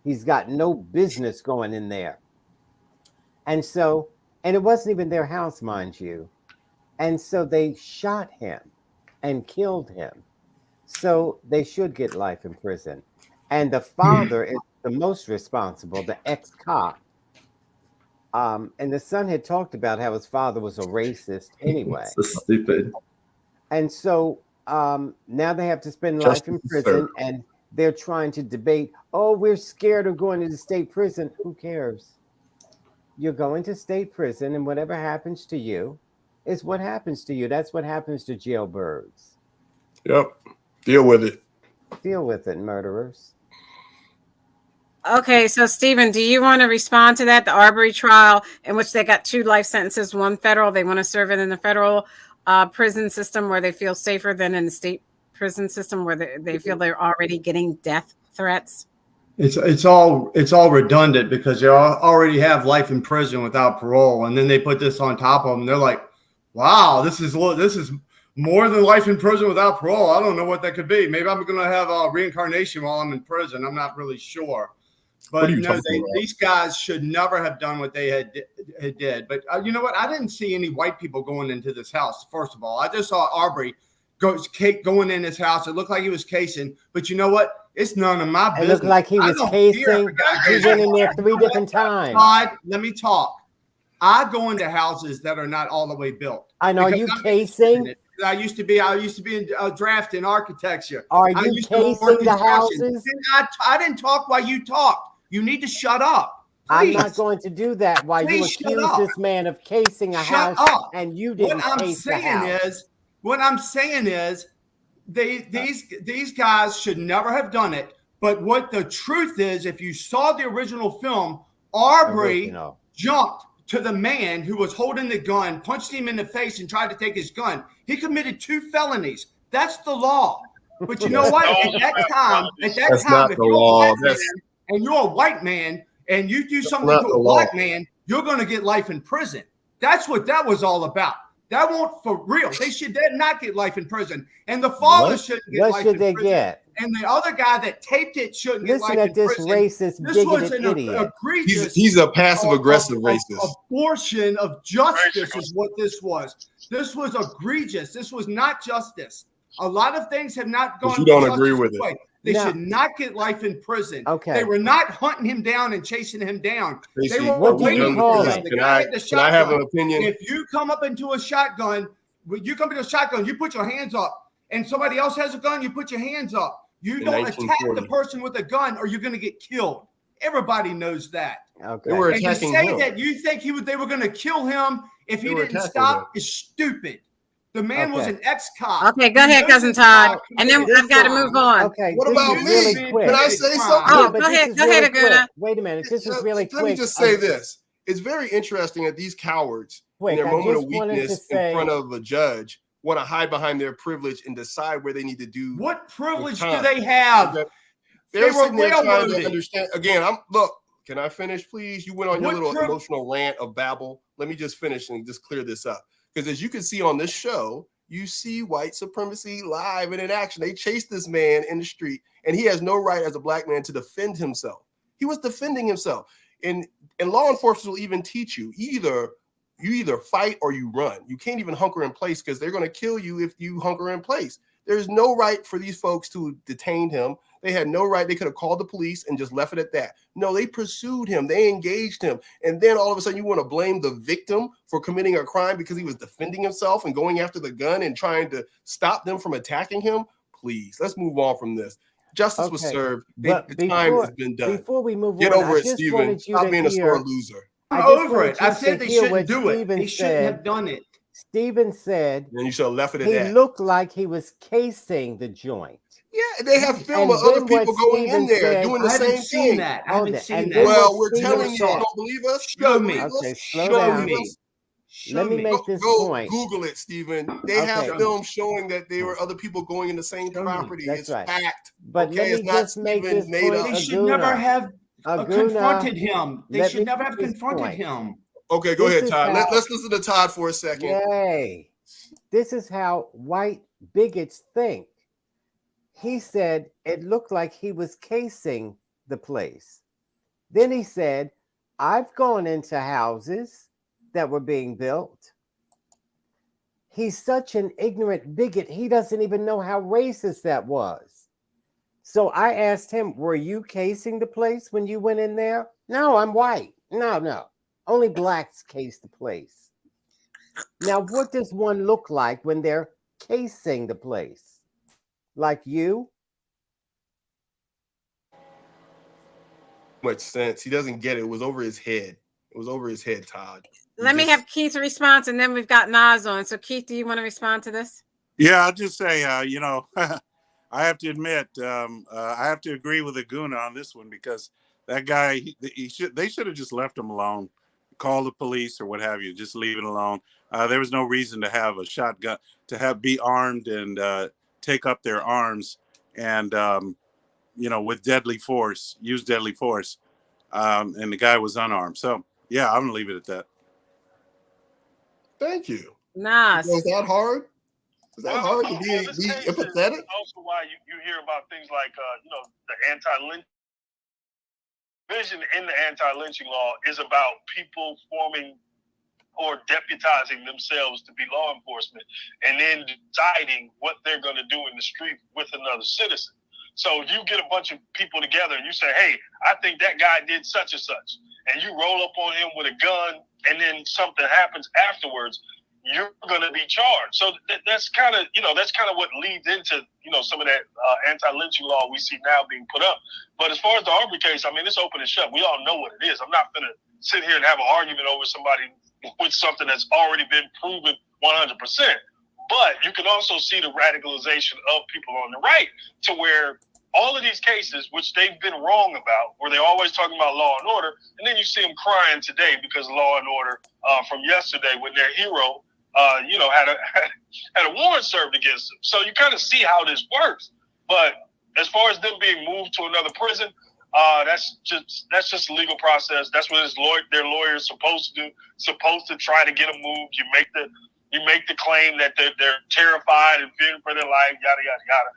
he's got no business going in there. And so, and it wasn't even their house, mind you. And so they shot him and killed him. So they should get life in prison. And the father is the most responsible, the ex-cop. And the son had talked about how his father was a racist anyway. So stupid. And so now they have to spend life in prison, and they're trying to debate, we're scared of going to the state prison. Who cares? You're going to state prison, and whatever happens to you is what happens to you. That's what happens to jailbirds. Yep. Deal with it. Deal with it, murderers. Okay, so Stephen, do you want to respond to that? The Arbery trial, in which they got 2 life sentences, one federal. They want to serve it in the federal prison system where they feel safer than in the state prison system where they feel they're already getting death threats. It's all redundant because they already have life in prison without parole, and then they put this on top of them. They're like, "Wow, this is more than life in prison without parole." I don't know what that could be. Maybe I'm going to have a reincarnation while I'm in prison. I'm not really sure. But these guys should never have done what they had did. But you know what? I didn't see any white people going into this house. First of all, I just saw Arbery going in his house. It looked like he was casing. But you know what? It's none of my business. It looked like he was casing. He went in there 3 different times. Todd, let me talk. I go into houses that are not all the way built. I know. Are you casing? I used to be in draft in architecture. Are you casing the houses? I didn't talk while you talked. You need to shut up. Please. I'm not going to do that while you accuse this man of casing a house and you didn't case the house. What I'm saying is these guys should never have done it. But what the truth is, if you saw the original film, Arbery jumped to the man who was holding the gun, punched him in the face, and tried to take his gun. He committed 2 felonies. That's the law. But you know what? At that time, if you're a black man and you're a white man and you do something to a black man, you're going to get life in prison. That's what that was all about. That won't for real. They should not get life in prison. And the father shouldn't get life in prison. What should they get? And the other guy that taped it shouldn't get life in prison. Listen at this racist, bigoted idiot. He's a passive-aggressive racist. Abortion of justice is what this was. This was egregious. This was not justice. A lot of things have not gone. But you don't agree with it. They should not get life in prison. Okay. They were not hunting him down and chasing him down. Stacey, they were what do you call it? Can I have an opinion? If you come up into a shotgun, you put your hands up. And somebody else has a gun, you put your hands up. You don't attack the person with a gun or you're going to get killed. Everybody knows that. Okay. They were and attacking to say him. that you think they were going to kill him if he didn't stop is stupid. The man was an ex-cop. Okay, go ahead, Cousin Todd. And then I've got to move on. Okay. What about me? Really quick. Can I say something? Oh, go ahead, Aguna. Wait a minute. This is really quick. Let me just say this. It's very interesting that these cowards, in their moment of weakness in front of a judge, want to hide behind their privilege and decide where they need to do. What privilege do they have? They're sitting there trying to understand. Again, can I finish, please? You went on your little emotional rant of babble. Let me just finish and just clear this up. Because as you can see on this show, you see white supremacy live and in action. They chased this man in the street, and he has no right as a black man to defend himself. He was defending himself. And law enforcement will even teach you you either fight or you run. You can't even hunker in place because they're going to kill you if you hunker in place. There's no right for these folks to detain him. They had no right. They could have called the police and just left it at that. No, they pursued him. They engaged him. And then all of a sudden you want to blame the victim for committing a crime because he was defending himself and going after the gun and trying to stop them from attacking him? Please, let's move on from this. Justice was served. The time has been done. Before we move on, get over it, Stephen. Stop being a sore loser. I'm over it. I said they shouldn't do it. They shouldn't have done it. Stephen said then you should have left it at that. He looked like he was casing the joint. Yeah, they have film of other people going in there doing the same thing. I haven't seen that. Well, we're telling you, you don't believe us? Show me. Okay, slow down. Let me make this point. Google it, Stephen. They have film showing that there were other people going in the same property. That's it's right. fact. But let me just make this point. They should never have confronted him. They should never have confronted him. Okay, go ahead, Todd. Let's listen to Todd for a second. Yay. This is how white bigots think. He said it looked like he was casing the place. Then he said, I've gone into houses that were being built. He's such an ignorant bigot. He doesn't even know how racist that was. So I asked him, were you casing the place when you went in there? No, I'm white. No. Only blacks case the place. Now, what does one look like when they're casing the place? Like you? Much sense. He doesn't get it. It was over his head. It was over his head, Todd. Let me have Keith response, and then we've got Nas on. So, Keith, do you want to respond to this? Yeah, I'll just say, I have to admit, I have to agree with Aguna on this one because That guy, they should have just left him alone. Call the police or what have you. Just leave it alone. There was no reason to have a shotgun, to be armed and take up their arms and with deadly force, use deadly force. And the guy was unarmed. So yeah, I'm gonna leave it at that. Thank you. Nice. Was that hard? Is that hard to be empathetic? Also, why you hear about things like the anti-lynch vision in the anti-lynching law is about people forming or deputizing themselves to be law enforcement and then deciding what they're going to do in the street with another citizen. So if you get a bunch of people together and you say, hey, I think that guy did such and such, and you roll up on him with a gun and then something happens afterwards, you're going to be charged. So that's kind of what leads into, some of that anti-lynching law we see now being put up. But as far as the Arbery case, I mean, it's open and shut. We all know what it is. I'm not going to sit here and have an argument over somebody with something that's already been proven 100%. But you can also see the radicalization of people on the right to where all of these cases, which they've been wrong about, where they're always talking about law and order, and then you see them crying today because law and order from yesterday when their hero, had a warrant served against them. So you kind of see how this works. But as far as them being moved to another prison, that's just a legal process. That's what their lawyer's supposed to do. Supposed to try to get them moved. You make the claim that they're terrified and fearing for their life. Yada yada yada.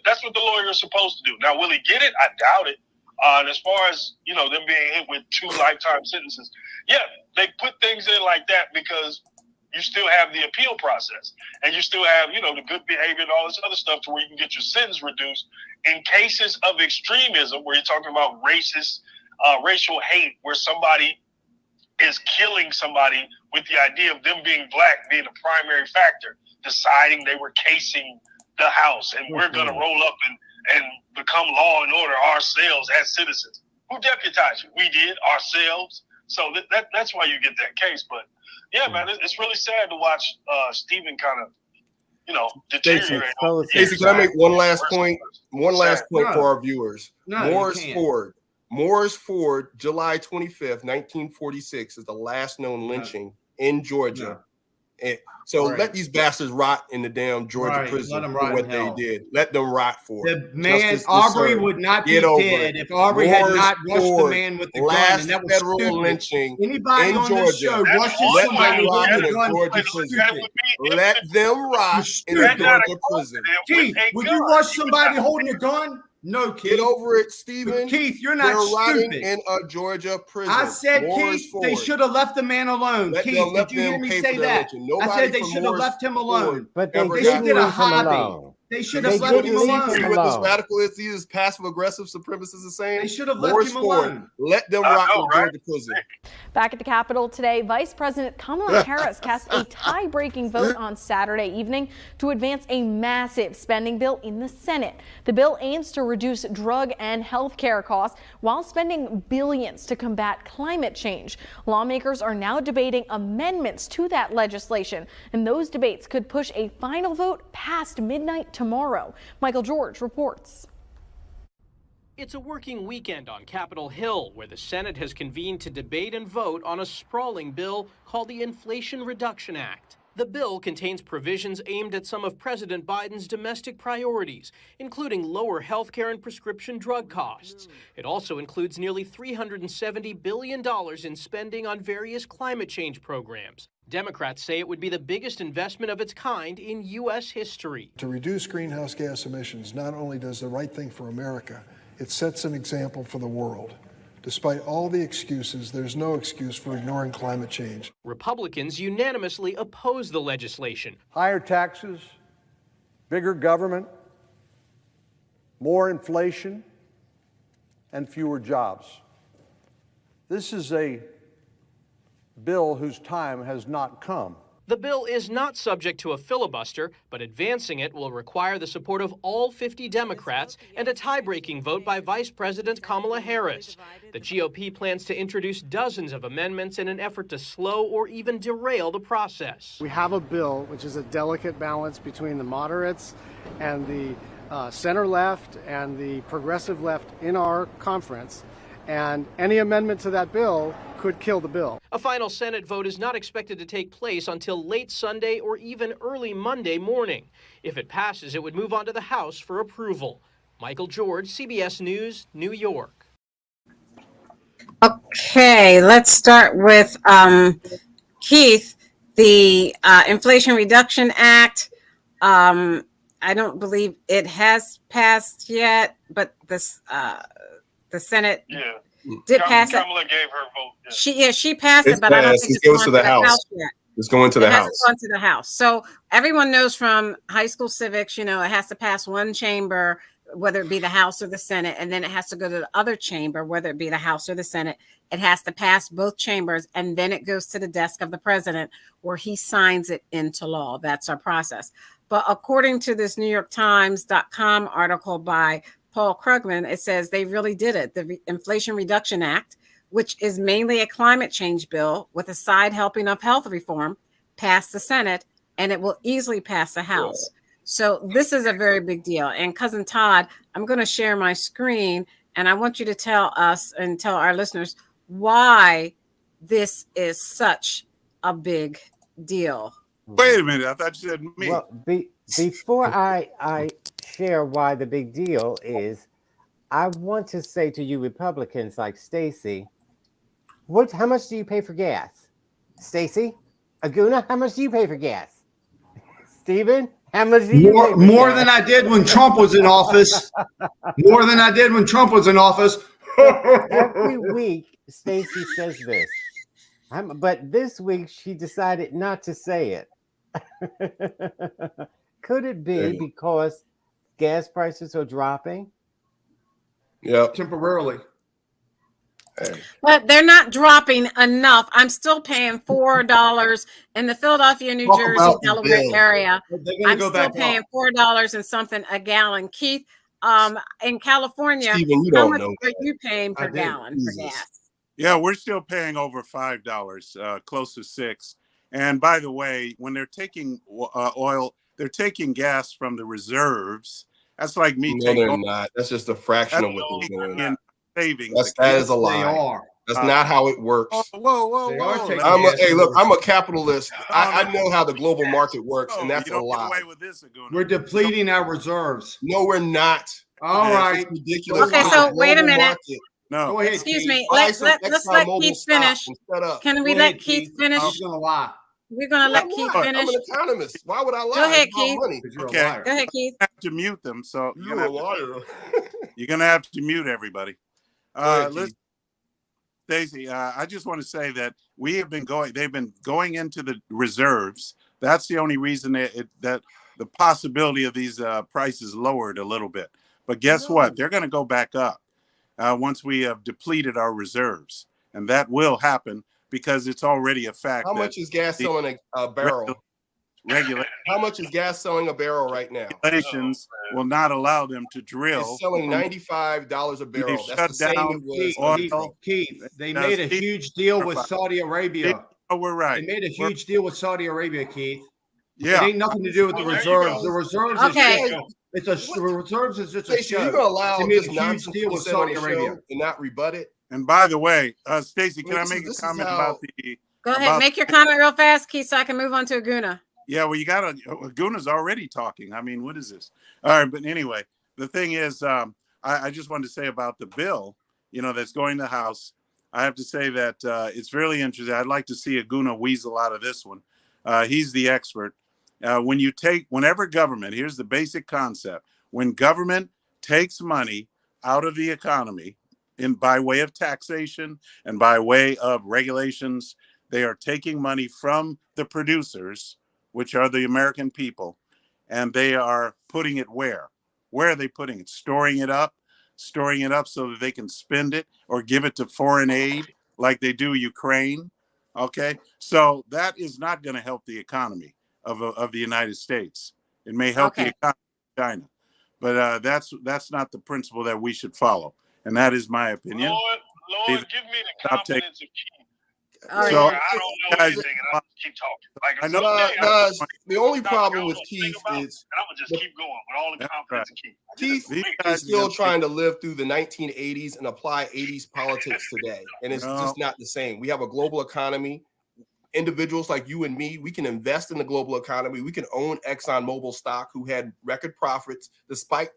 That's what the lawyer is supposed to do. Now, will he get it? I doubt it. And as far as them being hit with 2 lifetime sentences, yeah, they put things in like that because you still have the appeal process, and you still have the good behavior and all this other stuff to where you can get your sentence reduced in cases of extremism, where you're talking about racial hate, where somebody is killing somebody with the idea of them being black being a primary factor, deciding they were casing the house, and we're going to roll up and become law and order ourselves as citizens. Who deputized you? We did, ourselves. So that's why you get that case. But yeah, man, it's really sad to watch Stephen kind of, deteriorate. Stacey, can I make one last point? One last point for our viewers. Morris Ford, July 25th, 1946, is the last known lynching in Georgia. And so let these bastards rot in the damn Georgia prison for what they did. Let them rot for it. The man, Arbery would not be dead if Arbery had not rushed the man with the gun, and that was federal stupid. Lynching Anybody in on Georgia. this show rushes somebody with a gun. Let them rot in the Georgia prison. Keith, would you rush somebody holding a gun? No, Keith. Get over it, Stephen. Keith, you're not stupid. In a Georgia prison. I said, Keith, they should have left the man alone. Keith, did you hear me say that? I said they should have left him alone. But they should get a hobby. They should have left him alone. See what this radical is? See this passive-aggressive supremacist is saying? They should have left him alone. Let them rock in Georgia prison. Back at the Capitol today, Vice President Kamala Harris cast a tie-breaking vote on Saturday evening to advance a massive spending bill in the Senate. The bill aims to reduce drug and health care costs while spending billions to combat climate change. Lawmakers are now debating amendments to that legislation, and those debates could push a final vote past midnight tomorrow. Michael George reports. It's a working weekend on Capitol Hill, where the Senate has convened to debate and vote on a sprawling bill called the Inflation Reduction Act. The bill contains provisions aimed at some of President Biden's domestic priorities, including lower health care and prescription drug costs. It also includes nearly $370 billion in spending on various climate change programs. Democrats say it would be the biggest investment of its kind in U.S. history. To reduce greenhouse gas emissions not only does the right thing for America, it sets an example for the world. Despite all the excuses, there's no excuse for ignoring climate change. Republicans unanimously oppose the legislation. Higher taxes, bigger government, more inflation, and fewer jobs. This is a bill whose time has not come. The bill is not subject to a filibuster, but advancing it will require the support of all 50 Democrats and a tie-breaking vote by Vice President Kamala Harris. The GOP plans to introduce dozens of amendments in an effort to slow or even derail the process. We have a bill which is a delicate balance between the moderates and the center left and the progressive left in our conference. And any amendment to that bill could kill the bill. A final Senate vote is not expected to take place until late Sunday or even early Monday morning. If it passes, it would move on to the House for approval. Michael George, CBS News, New York. Okay, let's start with Keith. The Inflation Reduction Act. I don't believe it has passed yet, but this the Senate did pass it. Kamala gave her vote. She passed It's it, but I don't passed. think It it's goes gone to the House. yet. It's going to It the hasn't House. gone to the House. So everyone knows from high school civics, it has to pass one chamber, whether it be the House or the Senate, and then it has to go to the other chamber, whether it be the House or the Senate. It has to pass both chambers, and then it goes to the desk of the president where he signs it into law. That's our process. But according to this New York Times.com article by Paul Krugman, it says they really did it. The Inflation Reduction Act, which is mainly a climate change bill with a side helping of health reform, passed the Senate, and it will easily pass the House. So this is a very big deal. And Cousin Todd, I'm going to share my screen, and I want you to tell us and tell our listeners why this is such a big deal. Wait a minute. I thought you said me. Well, before I share why the big deal is, I want to say to you Republicans like Stacy, how much do you pay for gas? Stacy? Aguna, how much do you pay for gas? Stephen, how much do you pay for More gas? than I did when Trump was in office. More than I did when Trump was in office. Every week, Stacy says this. But this week, she decided not to say it. Could it be because gas prices are dropping? Yeah, temporarily. But they're not dropping enough. I'm still paying $4 in the Philadelphia, New Jersey, Delaware area. I'm still paying $4 and something a gallon. Keith, in California, Steven, you how don't much know are you paying per gallon for gas? Yeah, we're still paying over $5, close to $6. And by the way, when they're taking oil, they're taking gas from the reserves. That's like me No, taking. they're not. That's just a fraction of what they're doing. In savings. That is a lie. They are. That's not how it works. Whoa. Hey, look, I'm a capitalist. I know how the global market works, and that's a lie. Get away with this, We're depleting our reserves. No, we're not. All right. It's ridiculous. Okay, so wait a minute. Market. No. Go ahead, Excuse Keith. me. Let's let Keith finish. Can we let Keith finish? I'm gonna lie. We're gonna let Keith finish. I'm an economist. Why would I lie? Go ahead, It's about Keith. money. Okay. Go ahead, Keith. You have to mute them. So You're a liar. You're gonna have to mute everybody. ahead, Listen, Stacey, I just want to say that they've been going into the reserves. That's the only reason that the possibility of these prices lowered a little bit. But guess what? They're going to go back up once we have depleted our reserves. And that will happen because it's already a fact. How much is gas selling a barrel? How much is gas selling a barrel right now? Regulations will not allow them to drill. It's selling $95 a barrel. They've That's the shut same down it was. Keith, they made a huge deal with Saudi Arabia. Oh, we're right. They made a huge deal with Saudi Arabia, Keith. Yeah. It ain't nothing to do with the reserves. The reserves the reserves is just a Stacey, show. you're gonna allow They made this a huge nonsense deal to with be said on Saudi the Arabia. show and not rebut it? And by the way, Stacey, can I This make is a comment how- about the? Go ahead, make your comment real fast, Keith, so I can move on to Aguna. Yeah, well, you got to. Guna's already talking. I mean, what is this? All right, but anyway, the thing is, I just wanted to say about the bill, that's going to the House. I have to say that it's really interesting. I'd like to see Aguna weasel out of this one. He's the expert. Whenever government, here's the basic concept: when government takes money out of the economy, by way of taxation and by way of regulations, they are taking money from the producers, which are the American people, and they are putting it where? Where are they putting it? Storing it up so that they can spend it or give it to foreign aid like they do Ukraine. Okay, so that is not going to help the economy of the United States. It may help the economy of China, but that's not the principle that we should follow, and that is my opinion. Lord, give me the confidence of Keith All right. So I don't know anything, and I'll just keep talking. Like I know. The only problem with Keith is, and I'm gonna just keep going with all the confidence in Keith. Keith is still trying to live through the 1980s and apply 80s politics today, and it's just not the same. We have a global economy. Individuals like you and me, we can invest in the global economy. We can own ExxonMobil stock, who had record profits despite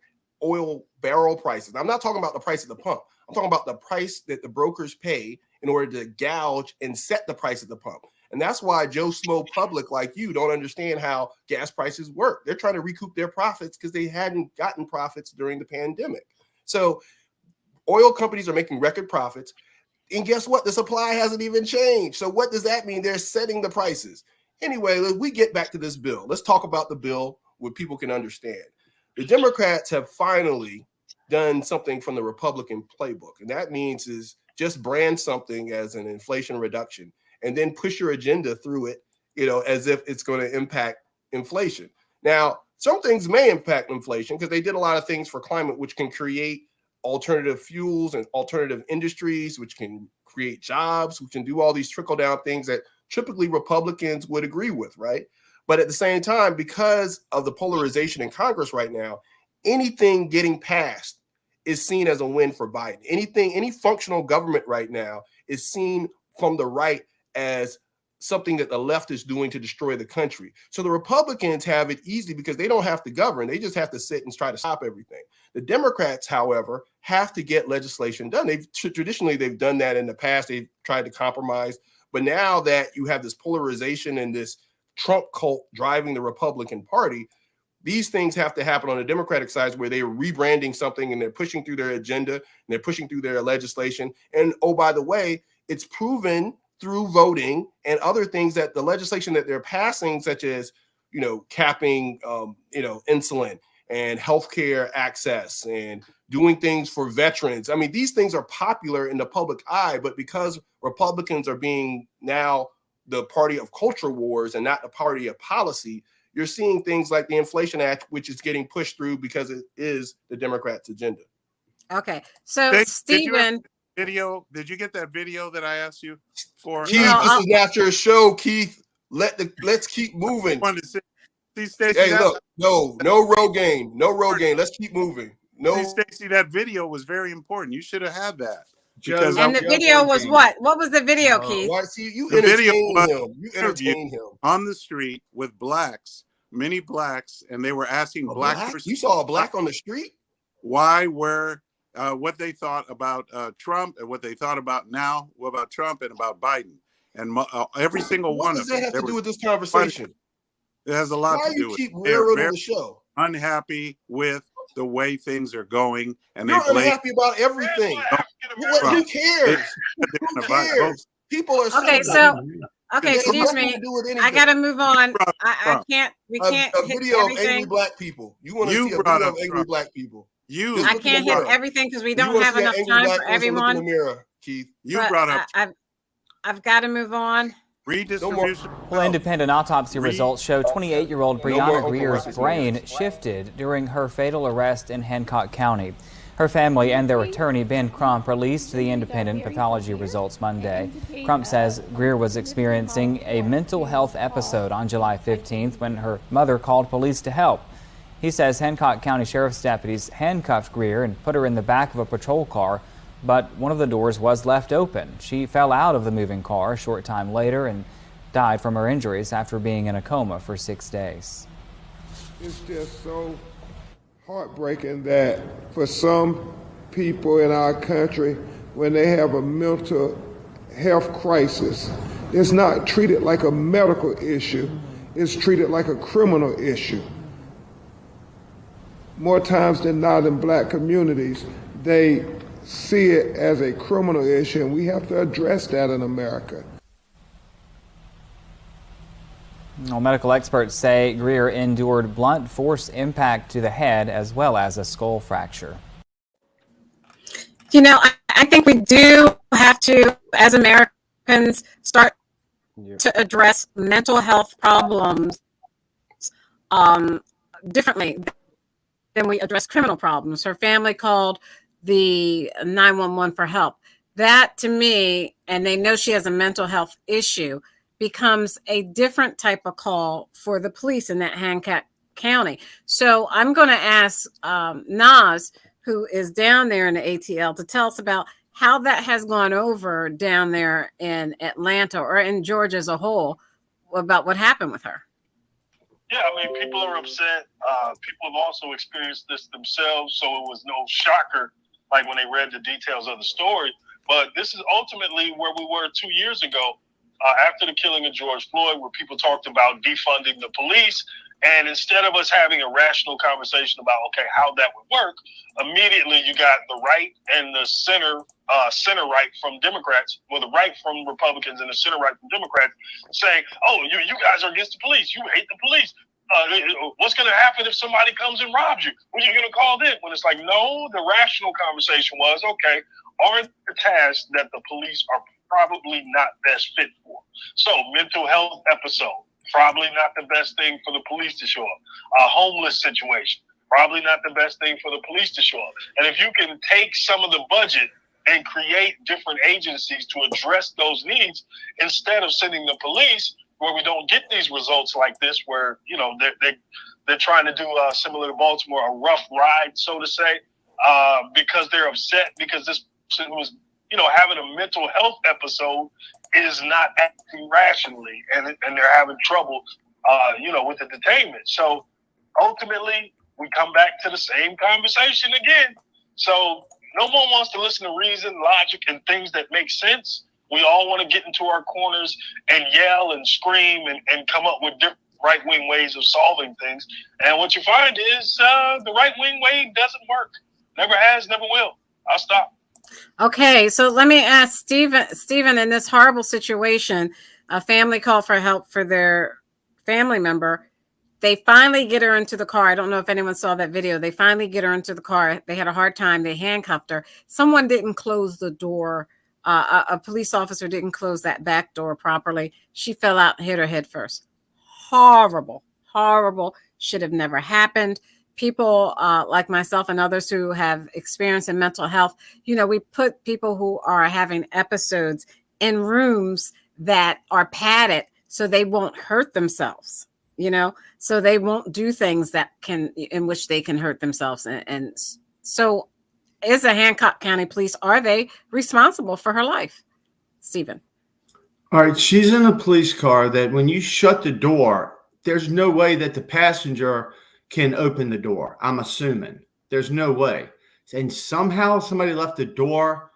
oil barrel prices. I'm not talking about the price at the pump. I'm talking about the price that the brokers pay in order to gouge and set the price at the pump. And that's why Joe Smo public like you don't understand how gas prices work. They're trying to recoup their profits because they hadn't gotten profits during the pandemic. So oil companies are making record profits. And guess what? The supply hasn't even changed. So what does that mean? They're setting the prices. Anyway, we get back to this bill. Let's talk about the bill where people can understand. The Democrats have finally done something from the Republican playbook. And that means is just brand something as an inflation reduction and then push your agenda through it, as if it's going to impact inflation. Now, some things may impact inflation because they did a lot of things for climate, which can create alternative fuels and alternative industries, which can create jobs, which can do all these trickle down things that typically Republicans would agree with, right? But at the same time, because of the polarization in Congress right now, anything getting passed is seen as a win for Biden. Any functional government right now is seen from the right as something that the left is doing to destroy the country. So the Republicans have it easy because they don't have to govern. They just have to sit and try to stop everything. The Democrats, however, have to get legislation done. Traditionally, they've done that in the past. They've tried to compromise. But now that you have this polarization and this Trump cult driving the Republican Party, these things have to happen on the Democratic side where they're rebranding something and they're pushing through their agenda and they're pushing through their legislation. And oh, by the way, it's proven through voting and other things that the legislation that they're passing, such as, capping, insulin and healthcare access and doing things for veterans. I mean, these things are popular in the public eye, but because Republicans are being now the party of culture wars and not the party of policy, you're seeing things like the Inflation Act, which is getting pushed through because it is the Democrats' agenda. Okay. So, Stephen. Did you get that video that I asked you for? Keith, this is not your show, Keith. Let's keep moving. See, Stacey, hey, look, no road game. No road game. Let's keep moving. No, see, Stacey, that video was very important. You should have had that. And the video was what? What was the video, Keith? See, you entertain him. You entertain him on the street with blacks, many blacks, and they were asking black. You saw a black on the street? Why were what they thought about Trump and what they thought about Trump and about Biden, and every single one of them. What does that have to do with this conversation? It has a lot to do with it. They're very the show? Unhappy with the way things are going, and they're unhappy about everything. Who cares? Who cares? People are okay. So, excuse me. I gotta move on. I can't. We can't. A video of angry black people. You want to see a video of angry black people? I can't hit everything because we don't have enough time for everyone. In the mirror, Keith. You brought up. I've got to move on. Redistribution. Well, independent autopsy results show 28-year-old Breonna Greer's brain shifted during her fatal arrest in Hancock County. Her family and their attorney, Ben Crump, released the independent pathology results Monday. Crump says Greer was experiencing a mental health episode on July 15th when her mother called police to help. He says Hancock County Sheriff's deputies handcuffed Greer and put her in the back of a patrol car, but one of the doors was left open. She fell out of the moving car a short time later and died from her injuries after being in a coma for 6 days. It's just so heartbreaking that for some people in our country, when they have a mental health crisis, it's not treated like a medical issue, it's treated like a criminal issue. More times than not in black communities, they see it as a criminal issue, and we have to address that in America. Well, medical experts say Greer endured blunt force impact to the head as well as a skull fracture. I think we do have to, as Americans, start to address mental health problems differently than we address criminal problems. Her family called the 911 for help. that to me, and they know she has a mental health issue, becomes a different type of call for the police in that Hancock County. So I'm going to ask Nas, who is down there in the ATL, to tell us about how that has gone over down there in Atlanta or in Georgia as a whole about what happened with her. Yeah, I mean, people are upset. People have also experienced this themselves, so it was no shocker, like when they read the details of the story. But this is ultimately where we were 2 years ago, after the killing of George Floyd, where people talked about defunding the police. And instead of us having a rational conversation about, okay, how that would work, immediately you got the right and the center right from Democrats, well, the right from Republicans and the center right from Democrats saying, oh, you guys are against the police. You hate the police. What's going to happen if somebody comes and robs you? What are you going to call them? When it's like, no, the rational conversation was, okay, are the tasks that the police are probably not best fit for? So mental health episode, probably not the best thing for the police to show up. A homeless situation, probably not the best thing for the police to show up. And if you can take some of the budget and create different agencies to address those needs instead of sending the police, where we don't get these results like this, where they're trying to do similar to Baltimore, a rough ride, so to say, because they're upset because this person was having a mental health episode is not acting rationally, and they're having trouble, with the detainment. So ultimately, we come back to the same conversation again. So no one wants to listen to reason, logic, and things that make sense. We all want to get into our corners and yell and scream and come up with different right-wing ways of solving things. And what you find is the right-wing way doesn't work. Never has, never will. I'll stop. Okay, so let me ask Stephen, in this horrible situation, a family called for help for their family member. They finally get her into the car. I don't know if anyone saw that video. They finally get her into the car. They had a hard time. They handcuffed her. Someone didn't close the door. A police officer didn't close that back door properly. She fell out and hit her head first. Horrible, horrible. Should have never happened. People like myself and others who have experience in mental health, we put people who are having episodes in rooms that are padded so they won't hurt themselves, so they won't do things in which they can hurt themselves. And so is the Hancock County Police, are they responsible for her life? Stephen. All right. She's in a police car that when you shut the door, there's no way that the passenger can open the door. I'm assuming there's no way. And somehow somebody left the door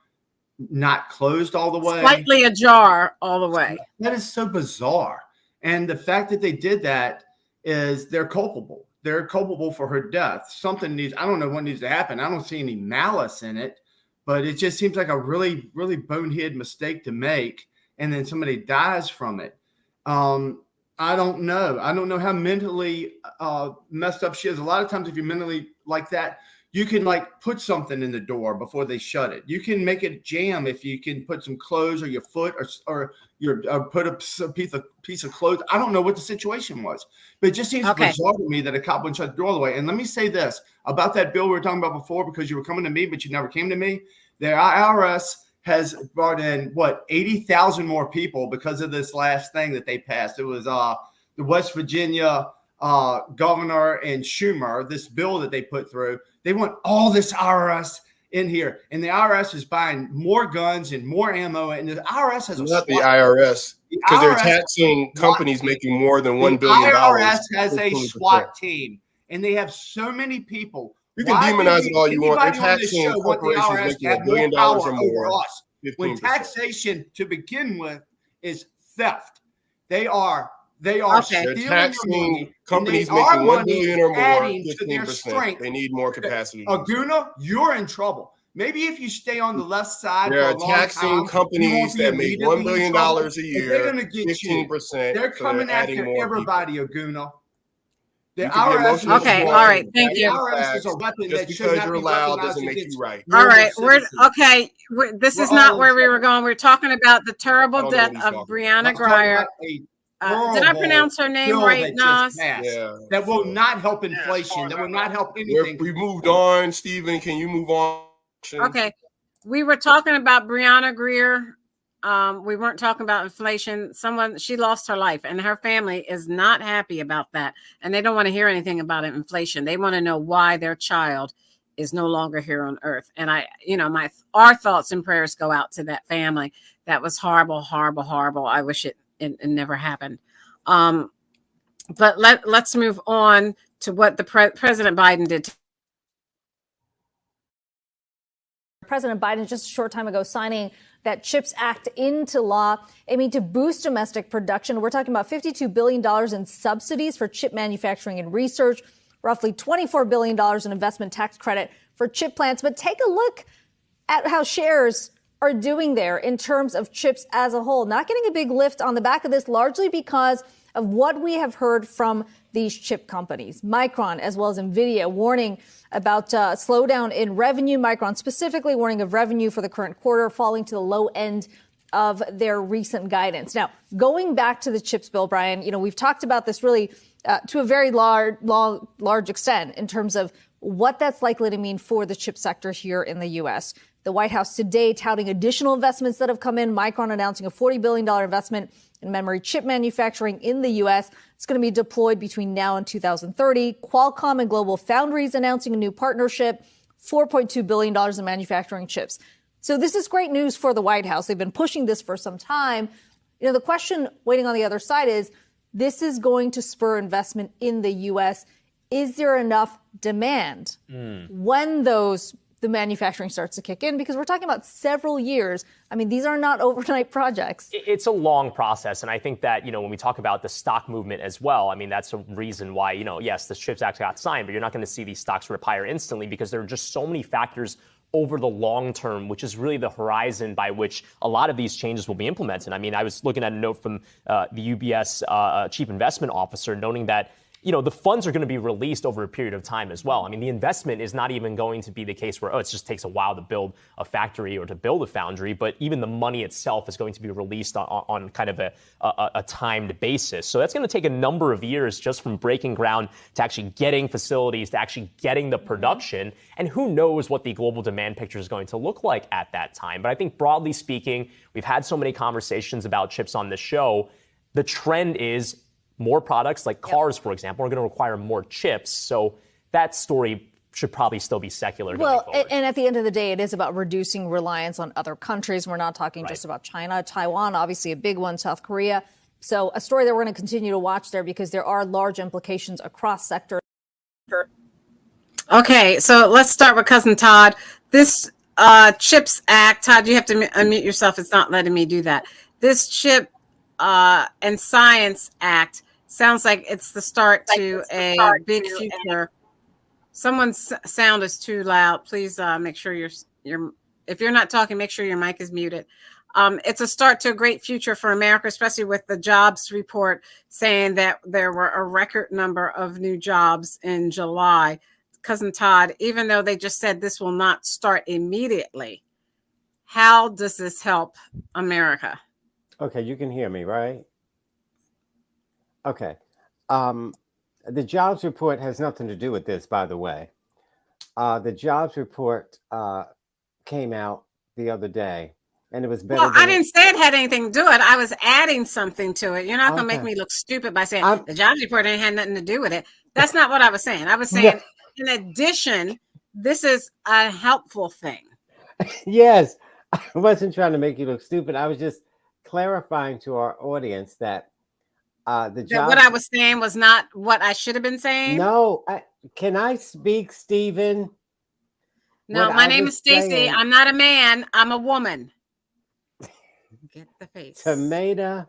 not closed all the way. Slightly ajar all the way. That is so bizarre. And the fact that they did that is they're culpable. They're culpable for her death. Something I don't know what needs to happen. I don't see any malice in it, but it just seems like a really, really bonehead mistake to make. And then somebody dies from it. I don't know. I don't know how mentally messed up she is. A lot of times if you're mentally like that, you can put something in the door before they shut it. You can make it jam if you can put some clothes or your foot or put a piece of clothes. I don't know what the situation was, but it just seems bizarre to me that a cop wouldn't shut the door all the way. And let me say this about that bill we were talking about before, because you were coming to me, but you never came to me. The IRS has brought in 80,000 more people because of this last thing that they passed. It was the West Virginia governor and Schumer, this bill that they put through. They want all this IRS in here, and the IRS is buying more guns and more ammo. And the IRS has not the IRS, because they're taxing companies making more than $1 billion. The IRS has a SWAT team, and they have so many people. You can demonize it all you want. They're taxing corporations making $1 billion or more. When taxation to begin with is theft, they are stealing taxing money, companies making $1 billion or more. 15%. They need more capacity. Aguna, you're in trouble. Maybe if you stay on the left side, they're for a long taxing time, companies that make $1 billion a year. They're going to get 15%. They're coming after everybody, Aguna. The IRS. Okay, all right, thank you. The IRS is a weapon just because you're loud doesn't make you right. All right, this is not where we were going. We're talking about the terrible death of Brianna Grier. Did I pronounce her name right, Nas? Yeah. That will not help inflation. That will not help anything. We moved on. Stephen, can you move on? Okay. We were talking about Breonna Greer. We weren't talking about inflation. She lost her life, and her family is not happy about that. And they don't want to hear anything about inflation. They want to know why their child is no longer here on earth. And our thoughts and prayers go out to that family. That was horrible, horrible, horrible. I wish it never happened. But let's move on to what the President Biden did. President Biden just a short time ago signing that CHIPS Act into law, aiming to boost domestic production. We're talking about $52 billion in subsidies for chip manufacturing and research, roughly $24 billion in investment tax credit for chip plants. But take a look at how shares are doing there in terms of chips as a whole. Not getting a big lift on the back of this, largely because of what we have heard from these chip companies. Micron, as well as NVIDIA, warning about slowdown in revenue. Micron specifically warning of revenue for the current quarter falling to the low end of their recent guidance. Now, going back to the chips bill, Brian, we've talked about this really to a very large extent in terms of what that's likely to mean for the chip sector here in the U.S. The White House today touting additional investments that have come in. Micron announcing a $40 billion investment in memory chip manufacturing in the U.S. It's going to be deployed between now and 2030. Qualcomm and Global Foundries announcing a new partnership, $4.2 billion in manufacturing chips. So this is great news for the White House. They've been pushing this for some time. The question waiting on the other side is, this is going to spur investment in the U.S. Is there enough demand when the manufacturing starts to kick in? Because we're talking about several years. I mean, these are not overnight projects. It's a long process. And I think that, when we talk about the stock movement as well, I mean, that's a reason why, yes, the CHIPS Act got signed, but you're not going to see these stocks rip higher instantly because there are just so many factors over the long term, which is really the horizon by which a lot of these changes will be implemented. I mean, I was looking at a note from the UBS chief investment officer noting that the funds are going to be released over a period of time as well. I mean, the investment is not even going to be the case where, it just takes a while to build a factory or to build a foundry, but even the money itself is going to be released on kind of a timed basis. So that's going to take a number of years just from breaking ground to actually getting facilities, to actually getting the production. And who knows what the global demand picture is going to look like at that time. But I think broadly speaking, we've had so many conversations about chips on this show. The trend is more products like cars, for example, are going to require more chips. So that story should probably still be secular going forward. And at the end of the day, it is about reducing reliance on other countries. We're not talking just about China. Taiwan, obviously a big one, South Korea. So a story that we're going to continue to watch there because there are large implications across sectors. Okay, so let's start with Cousin Todd. This CHIPS Act, Todd, you have to unmute yourself. It's not letting me do that. This Chip and Science Act sounds like it's the start to a big future. Someone's sound is too loud. Please make sure if you're not talking, make sure your mic is muted. It's a start to a great future for America, especially with the jobs report saying that there were a record number of new jobs in July. Cousin Todd, even though they just said this will not start immediately, how does this help America? Okay, you can hear me, right? Okay. The jobs report has nothing to do with this, by the way. The jobs report came out the other day, and it was better. Well, I didn't say it had anything to do with it. I was adding something to it. You're not going to make me look stupid by saying the jobs report ain't had nothing to do with it. That's not what I was saying. I was saying, in addition, this is a helpful thing. Yes, I wasn't trying to make you look stupid. I was just clarifying to our audience that what I was saying was not what I should have been saying. No, can I speak, Stephen? No, my name is Stacy. I'm not a man. I'm a woman. Get the face. Tomato,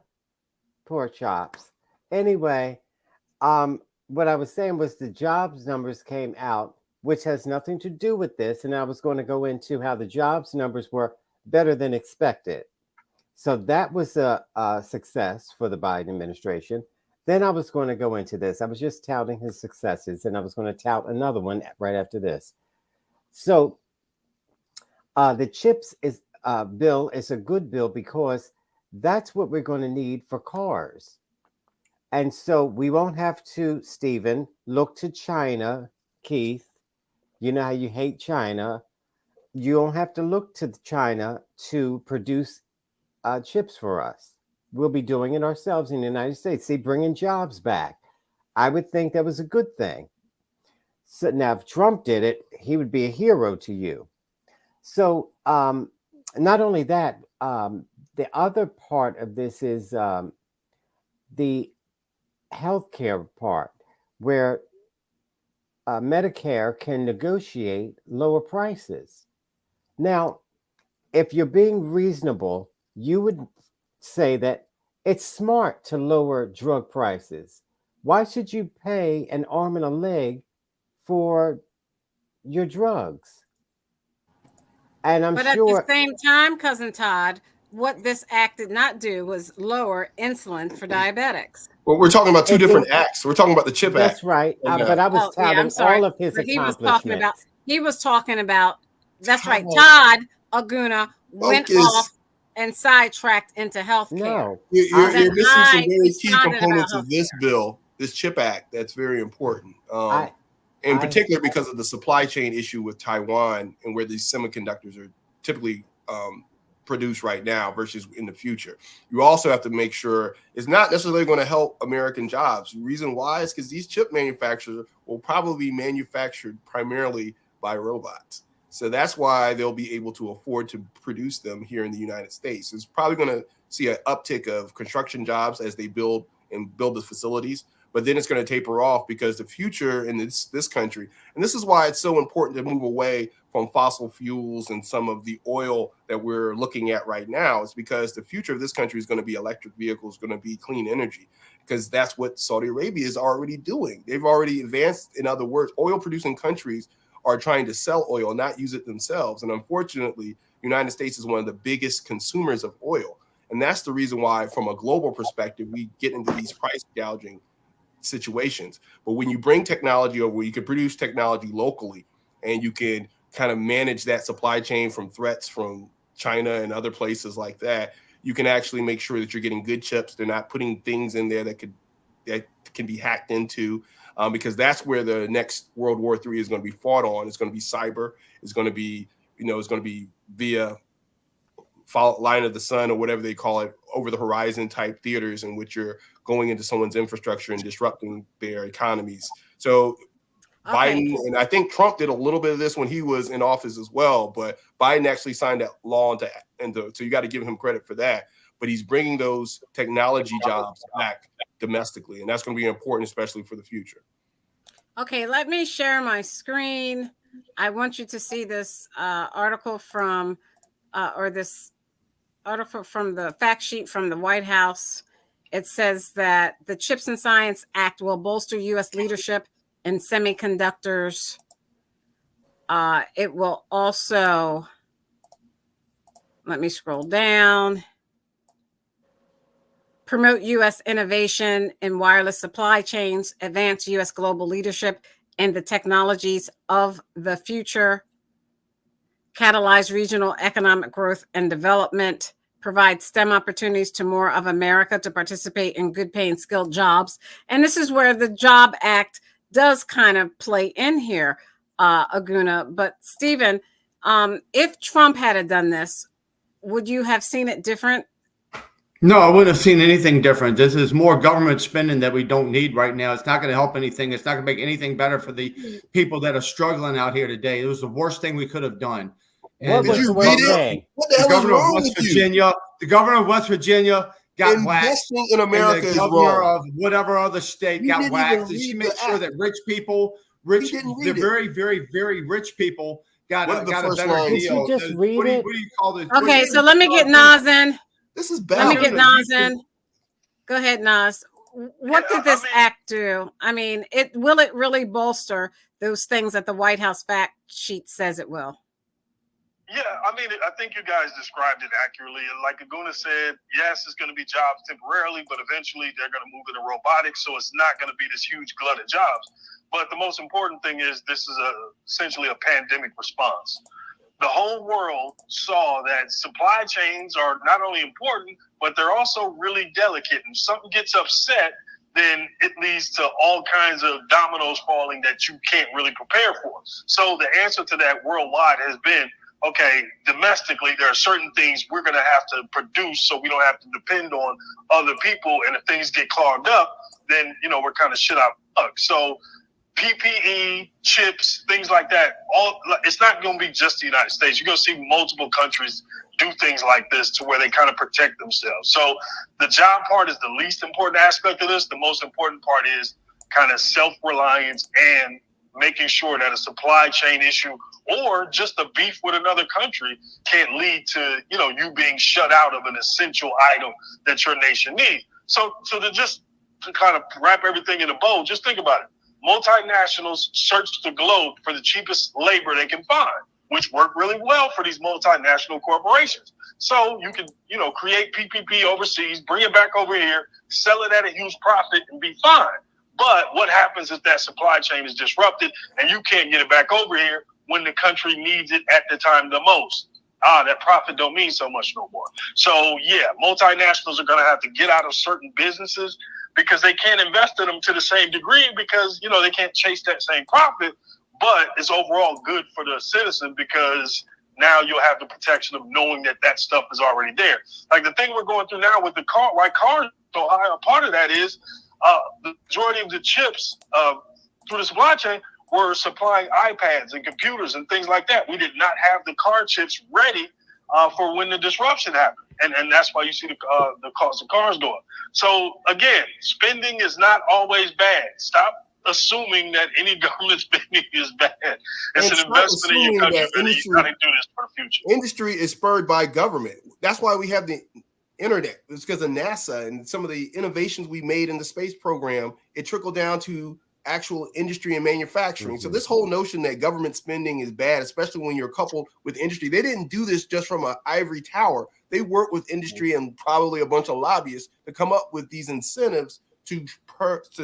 pork chops. Anyway, what I was saying was the jobs numbers came out, which has nothing to do with this, and I was going to go into how the jobs numbers were better than expected. So that was a success for the Biden administration. Then I was going to go into this. I was just touting his successes, and I was going to tout another one right after this. So the CHIPS bill is a good bill because that's what we're going to need for cars. And so we won't have to, Stephen, look to China, Keith. You know how you hate China. you don't have to look to China to produce chips for us. We'll be doing it ourselves in the United States. See, bringing jobs back. I would think that was a good thing. So now, if Trump did it, he would be a hero to you. So, not only that, the other part of this is the healthcare part, where Medicare can negotiate lower prices. Now, if you're being reasonable, you would say that it's smart to lower drug prices. Why should you pay an arm and a leg for your drugs? And I'm But at the sure same time, Cousin Todd, what this act did not do was lower insulin for diabetics. Well, we're talking about two it different did. acts. We're talking about the CHIP Act. That's right. And, But I was Oh, yeah, I'm touting sorry. all of his But he was accomplishments. talking about, that's right. Todd. Todd Aguna went Focus. off and sidetracked into healthcare. No. You're Then missing some I very key responded components about of this bill, this CHIP Act, that's very important. In I- particular, because of the supply chain issue with Taiwan and where these semiconductors are typically produced right now versus in the future. You also have to make sure it's not necessarily going to help American jobs. The reason why is because these chip manufacturers will probably be manufactured primarily by robots. So that's why they'll be able to afford to produce them here in the United States. It's probably going to see an uptick of construction jobs as they build the facilities. But then it's going to taper off because the future in this country, and this is why it's so important to move away from fossil fuels and some of the oil that we're looking at right now, is because the future of this country is going to be electric vehicles, going to be clean energy, because that's what Saudi Arabia is already doing. They've already advanced. In other words, oil producing countries are trying to sell oil, not use it themselves. And unfortunately, the United States is one of the biggest consumers of oil. And that's the reason why, from a global perspective, we get into these price gouging situations. But when you bring technology over, you can produce technology locally, and you can kind of manage that supply chain from threats from China and other places like that. You can actually make sure that you're getting good chips. They're not putting things in there that can be hacked into, because that's where the next World War III is going to be fought on. It's going to be cyber. It's going to be, it's going to be via line of the sun or whatever they call it, over the horizon type theaters in which you're going into someone's infrastructure and disrupting their economies. So Biden, and I think Trump did a little bit of this when he was in office as well, but Biden actually signed that law so you got to give him credit for that. But he's bringing those technology jobs back domestically, and that's going to be important, especially for the future. Okay, let me share my screen. I want you to see this article from the fact sheet from the White House. It says that the CHIPS and Science Act will bolster U.S. leadership in semiconductors. It will also, let me scroll down, promote U.S. innovation in wireless supply chains, advance U.S. global leadership in the technologies of the future, catalyze regional economic growth and development, provide STEM opportunities to more of America to participate in good paying skilled jobs. And this is where the Job Act does kind of play in here, Aguna. But Stephen, if Trump had done this, would you have seen it different? No, I wouldn't have seen anything different. This is more government spending that we don't need right now. It's not going to help anything. It's not going to make anything better for the people that are struggling out here today. It was the worst thing we could have done. What was the worst thing? What the hell is wrong with you? The governor of West Virginia got whacked. Investing in America is governor wrong. of whatever other state got whacked. And she made sure that rich people, the very, very, very rich people got a better deal. Did you just read it? What do you call this? Okay, so let me get Nas in. This is bad. Let me get Nas in. Go ahead, Nas. What did this act do? I mean, will it really bolster those things that the White House fact sheet says it will? Yeah, I mean, I think you guys described it accurately. Like Aguna said, yes, it's going to be jobs temporarily, but eventually they're going to move into robotics, so it's not going to be this huge glut of jobs. But the most important thing is this is essentially a pandemic response. The whole world saw that supply chains are not only important, but they're also really delicate. And if something gets upset, then it leads to all kinds of dominoes falling that you can't really prepare for. So the answer to that worldwide has been okay, domestically, there are certain things we're going to have to produce so we don't have to depend on other people. And if things get clogged up, then, we're kind of shit out of luck. So PPE, chips, things like that, it's not going to be just the United States. You're going to see multiple countries do things like this to where they kind of protect themselves. So the job part is the least important aspect of this. The most important part is kind of self-reliance and making sure that a supply chain issue or just a beef with another country can't lead to, you being shut out of an essential item that your nation needs. So to kind of wrap everything in a bow, just think about it. Multinationals search the globe for the cheapest labor they can find, which work really well for these multinational corporations. So you can, create PPP overseas, bring it back over here, sell it at a huge profit and be fine. But what happens if that supply chain is disrupted and you can't get it back over here when the country needs it at the time the most? That profit don't mean so much no more. So yeah, multinationals are going to have to get out of certain businesses because they can't invest in them to the same degree because, they can't chase that same profit, but it's overall good for the citizen because now you'll have the protection of knowing that stuff is already there. Like the thing we're going through now with the car, why cars are so high, a part of that is the majority of the chips through the supply chain were supplying iPads and computers and things like that. We did not have the car chips ready for when the disruption happened. And that's why you see the cost of cars go up. So again, spending is not always bad. Stop assuming that any government spending is bad. It's an investment in your country, and you got to do this for the future. Industry is spurred by government. That's why we have the internet. It's because of NASA and some of the innovations we made in the space program. It trickled down to actual industry and manufacturing. So this whole notion that government spending is bad, especially when you're coupled with industry, they didn't do this just from an ivory tower. They worked with industry and probably a bunch of lobbyists to come up with these incentives to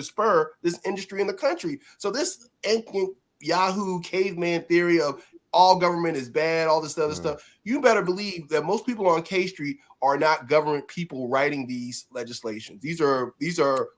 spur this industry in the country. So this ancient Yahoo caveman theory of all government is bad, all this other stuff, you better believe that most people on K Street are not government people writing these legislations. These are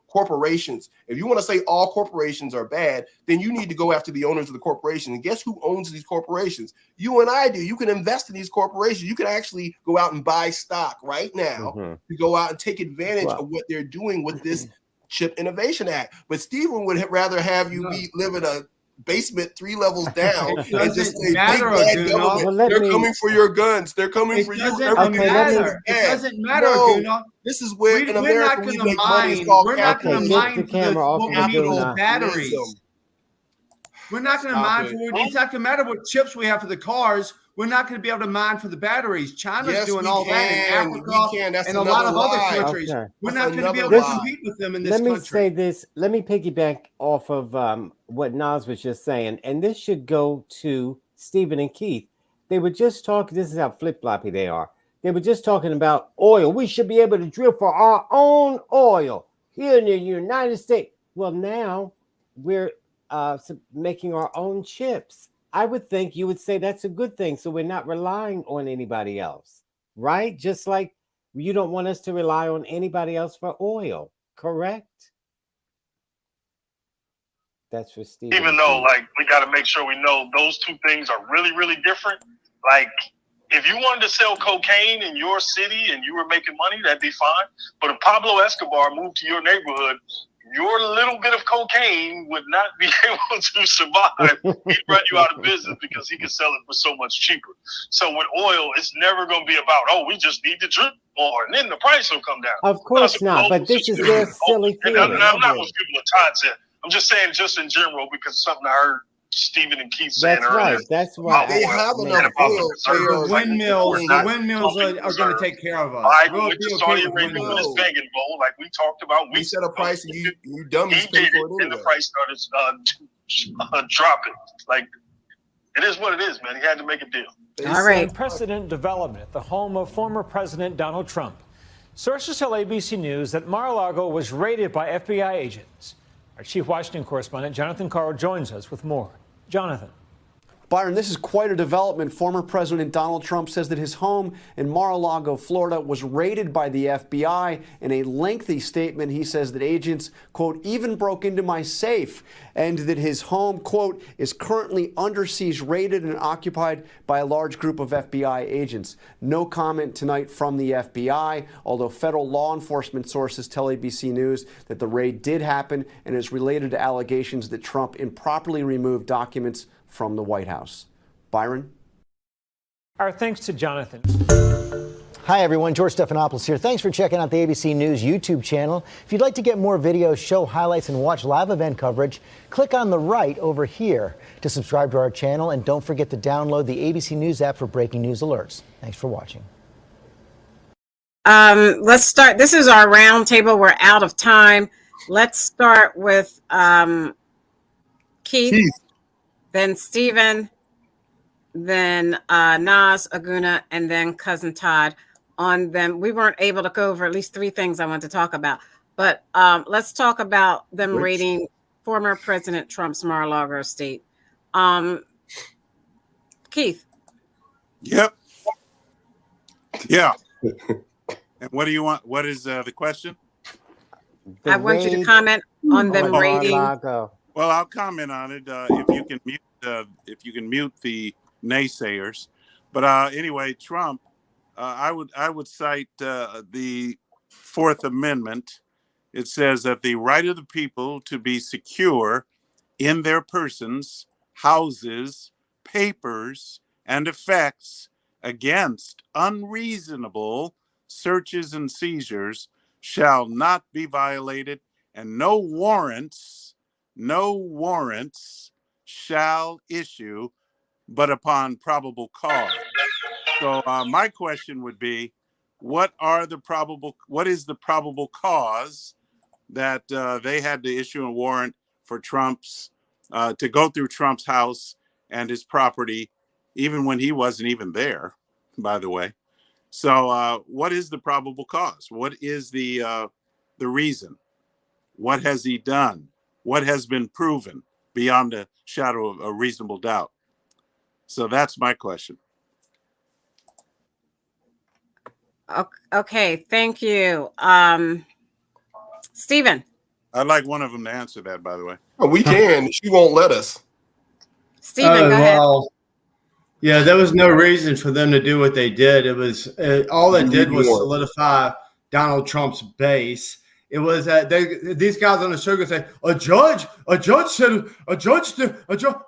corporations. If you want to say all corporations are bad, then you need to go after the owners of the corporation. And guess who owns these corporations? You and I do. You can invest in these corporations. You can actually go out and buy stock right now to go out and take advantage of what they're doing with this Chip Innovation Act. But Stephen would rather have you live in a basement 3 levels down and just say, they're coming for your guns. They're coming for you. It doesn't matter, Guna. This is where in America we make money. It's called we're not going to mine for capital batteries. We're not going to mine for it. It's not going to matter what chips we have for the cars. We're not going to be able to mine for the batteries. China's doing all that in Africa and a lot of other countries. We're not going to be able to compete with them in this country. Let me say this. Let me piggyback off of what Nas was just saying. And this should go to Stephen and Keith. They were just talking. This is how flip-floppy they are. They were just talking about oil. We should be able to drill for our own oil here in the United States. Well, now we're making our own chips. I would think you would say that's a good thing. So we're not relying on anybody else, right? Just like you don't want us to rely on anybody else for oil, correct? That's for Steve. Even though, we got to make sure we know those two things are really, really different. Like, if you wanted to sell cocaine in your city and you were making money, that'd be fine. But if Pablo Escobar moved to your neighborhood, your little bit of cocaine would not be able to survive. He'd run you out of business because he could sell it for so much cheaper. So with oil, it's never going to be about, we just need to drink more, and then the price will come down. Of course not, but this is their silly theory. I'm not with people with Todd said. I'm just saying just in general because it's something I heard Stephen and Keith saying earlier. That's right. They have enough oil. The windmills are going to take care of us. I went to Saudi Arabia with his Vegan Bowl, like we talked about. We set a price and you dummies pay for it anyway. And the price started dropping. Like, it is what it is, man. He had to make a deal. All right. Unprecedented development at the home of former President Donald Trump. Sources tell ABC News that Mar-a-Lago was raided by FBI agents. Our chief Washington correspondent, Jonathan Carl, joins us with more. Jonathan. Byron, this is quite a development. Former President Donald Trump says that his home in Mar-a-Lago, Florida, was raided by the FBI. In a lengthy statement, he says that agents, quote, even broke into my safe, and that his home, quote, is currently under siege, raided and occupied by a large group of FBI agents. No comment tonight from the FBI, although federal law enforcement sources tell ABC News that the raid did happen and is related to allegations that Trump improperly removed documents from the White House. Byron? Our thanks to Jonathan. Hi, everyone. George Stephanopoulos here. Thanks for checking out the ABC News YouTube channel. If you'd like to get more videos, show highlights, and watch live event coverage, click on the right over here to subscribe to our channel. And don't forget to download the ABC News app for breaking news alerts. Thanks for watching. Let's start. This is our round table. We're out of time. Let's start with Keith. Then Stephen, then Nas, Aguna, and then Cousin Todd. On them, we weren't able to go over at least 3 things I want to talk about. But let's talk about them raiding former President Trump's Mar-a-Lago estate. Keith. Yep. Yeah. And what do you want? What is the question? I want you to comment on them raiding. Well, I'll comment on it if you can mute the naysayers. But anyway, Trump, I would cite the Fourth Amendment. It says that the right of the people to be secure in their persons, houses, papers, and effects against unreasonable searches and seizures shall not be violated, and no warrants shall issue but upon probable cause. So my question would be, what is the probable cause that they had to issue a warrant for Trump's to go through Trump's house and his property, even when he wasn't even there, by the way? So what is the probable cause? What is the reason? What has he done? What has been proven beyond a shadow of a reasonable doubt? So that's my question. Okay, thank you. Stephen. I'd like one of them to answer that, by the way. Oh, we can. She won't let us. Stephen, go ahead. Yeah, there was no reason for them to do what they did. It was all they did was solidify Donald Trump's base. It was these guys on the show could say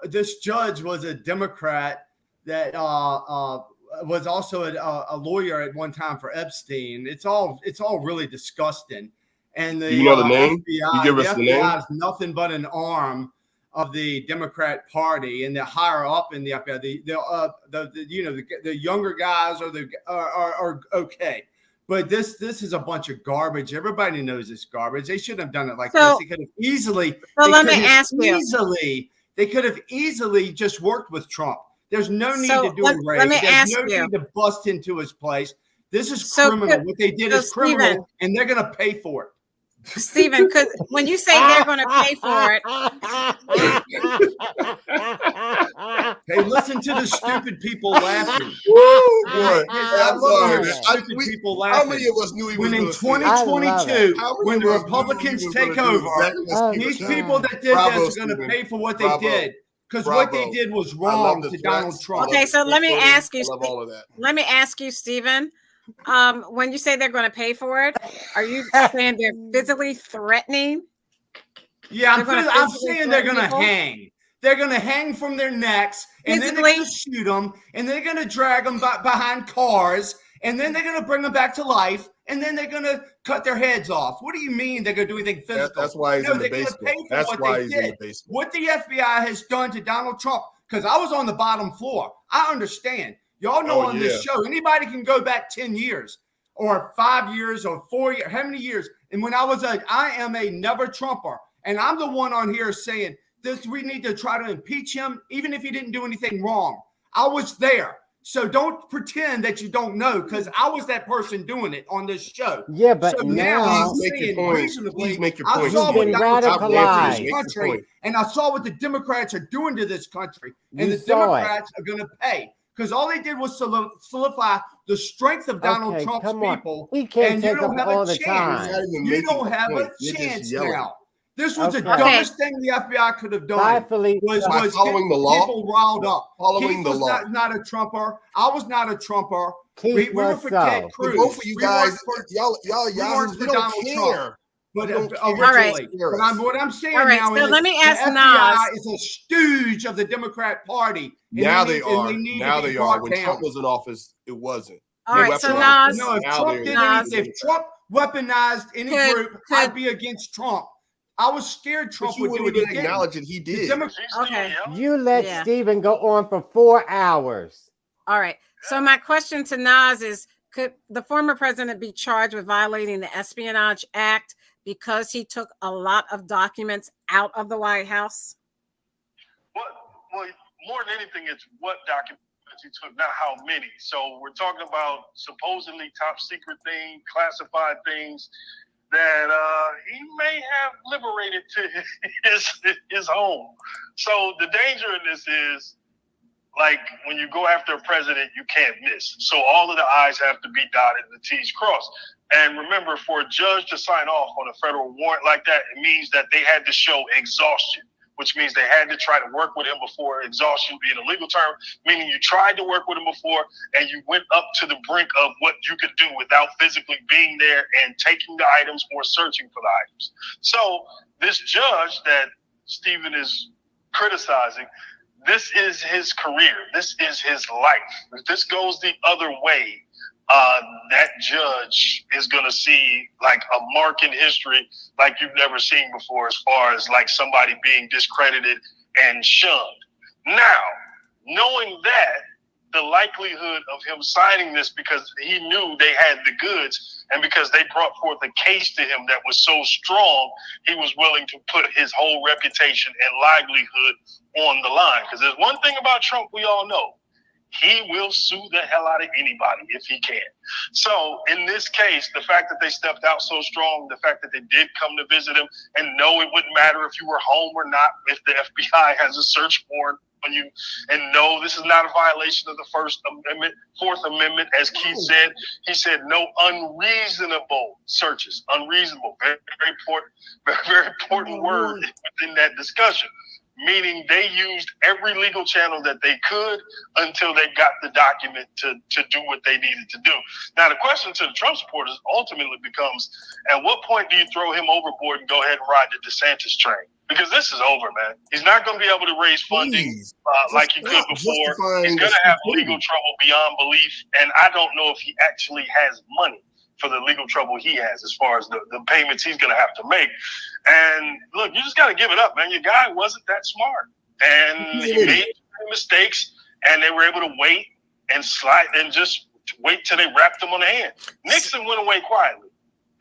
this judge was a Democrat that was also a lawyer at one time for Epstein. It's all really disgusting. And the, you know the name? FBI, you give us the name? FBI is nothing but an arm of the Democrat Party, and the higher up in the FBI, the younger guys are okay. But this is a bunch of garbage. Everybody knows it's garbage. They shouldn't have done it like this. They could have easily. So let me ask you. They could have easily just worked with Trump. There's no need to do a raid. Let me There's ask no you. need to bust into his place. This is criminal. What they did is criminal, and they're going to pay for it. Stephen, when you say they're going to pay for it. Hey, listen to the stupid people laughing. Woo, boy. I love stupid people laughing. How many of us knew he was when in 2022, when the Republicans take over, these people that did this are going to pay for what they did. Because what they did was wrong to Donald Trump. Okay, so let me ask you. Let me ask you, Stephen. When you say they're going to pay for it, are you saying they're physically threatening? Yeah, I'm saying they're going to hang. They're going to hang from their necks, and then they're going to shoot them, and they're going to drag them behind cars, and then they're going to bring them back to life, and then they're going to cut their heads off. What do you mean they're going to do anything physical? That's why he's in the basement. That's why he's in the basement. What the FBI has done to Donald Trump, because I was on the bottom floor. I understand. Y'all know this show, anybody can go back 10 years or 5 years or 4 years, how many years? And when I am a never Trumper, and I'm the one on here saying this, we need to try to impeach him, even if he didn't do anything wrong. I was there. So don't pretend that you don't know, because I was that person doing it on this show. Yeah, but so now I'm saying reasonably, I You've saw what been Donald Trump did to radicalized. this country, and I saw what the Democrats are doing to this country, and You the saw it. Democrats are going to pay, because all they did was solidify the strength of Donald Okay, Trump's come on. people, He can't and you take don't up have all a the chance. time. You don't have a chance now. This was the Okay. dumbest thing the FBI could have Bye, done. Felicia. Was By following the get law? people riled up. Following Keith the was law. not a Trumper. I was not a Trumper. Keith We were was for so. Ted But Cruz. both of you We guys, weren't for, y'all we weren't yahoos, for we don't Donald care. Trump. But We don't care. originally, All but what I'm saying All right, now so is let me the ask FBI Nas. is a stooge of the Democrat Party. And Now they they are. need Now to be they are. brought When down. Trump was in office, it wasn't. All They right, so weaponized Nas. it. No, if Now Trump they're did Nas. anything, if Trump weaponized any group, I'd be against Trump. I was scared Trump But you would do wouldn't it. He even didn't. acknowledge that he The did. Okay. You let Yeah. Stephen go on for 4 hours. All right. So my question to Nas is, could the former president be charged with violating the Espionage Act because he took a lot of documents out of the White House? Well, more than anything, it's what documents he took, not how many. So we're talking about supposedly top secret things, classified things that he may have liberated to his home. So the danger in this is, like, when you go after a president, you can't miss. So all of the I's have to be dotted and the T's crossed. And remember, for a judge to sign off on a federal warrant like that, it means that they had to show exhaustion, which means they had to try to work with him before. Exhaustion being a legal term, meaning you tried to work with him before and you went up to the brink of what you could do without physically being there and taking the items or searching for the items. So this judge that Stephen is criticizing, this is his career. This is his life. If this goes the other way, that judge is going to see like a mark in history like you've never seen before, as far as like somebody being discredited and shunned. Now, knowing that, the likelihood of him signing this because he knew they had the goods and because they brought forth a case to him that was so strong, he was willing to put his whole reputation and livelihood on the line. Because there's one thing about Trump we all know. He will sue the hell out of anybody if he can. So in this case, the fact that they stepped out so strong, the fact that they did come to visit him, and no, it wouldn't matter if you were home or not, if the FBI has a search warrant on you, and no, this is not a violation of the First Amendment, Fourth Amendment, as Keith said. He said no unreasonable searches. Unreasonable, very important word within that discussion. Meaning they used every legal channel that they could until they got the document to do what they needed to do. Now, the question to the Trump supporters ultimately becomes, at what point do you throw him overboard and go ahead and ride the DeSantis train? Because this is over, man. He's not going to be able to raise funding like he could before. He's going to have legal trouble beyond belief, and I don't know if he actually has money for the legal trouble he has as far as the payments he's going to have to make. And look, you just got to give it up, man. Your guy wasn't that smart. And he made mistakes, and they were able to wait and slide and just wait till they wrapped him on the hand. Nixon went away quietly.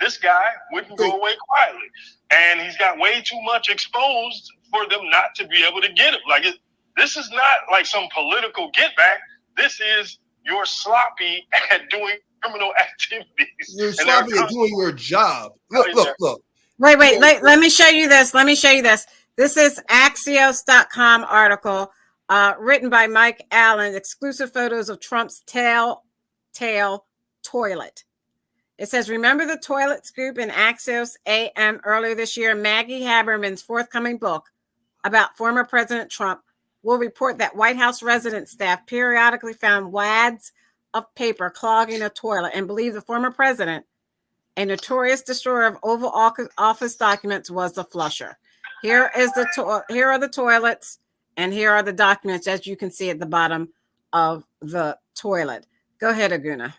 This guy wouldn't go away quietly. And he's got way too much exposed for them not to be able to get him. Like, this is not like some political get back. This is you're sloppy at doing criminal activities. You're sloppy at doing your job. Look. Wait. Let me show you this. This is Axios.com article written by Mike Allen, exclusive photos of Trump's tail toilet. It says, remember the toilet scoop in Axios AM earlier this year? Maggie Haberman's forthcoming book about former President Trump will report that White House resident staff periodically found wads of paper clogging a toilet and believe the former president, a notorious destroyer of Oval Office documents, was the flusher. Here are the toilets, and here are the documents, as you can see at the bottom of the toilet. Go ahead, Aguna.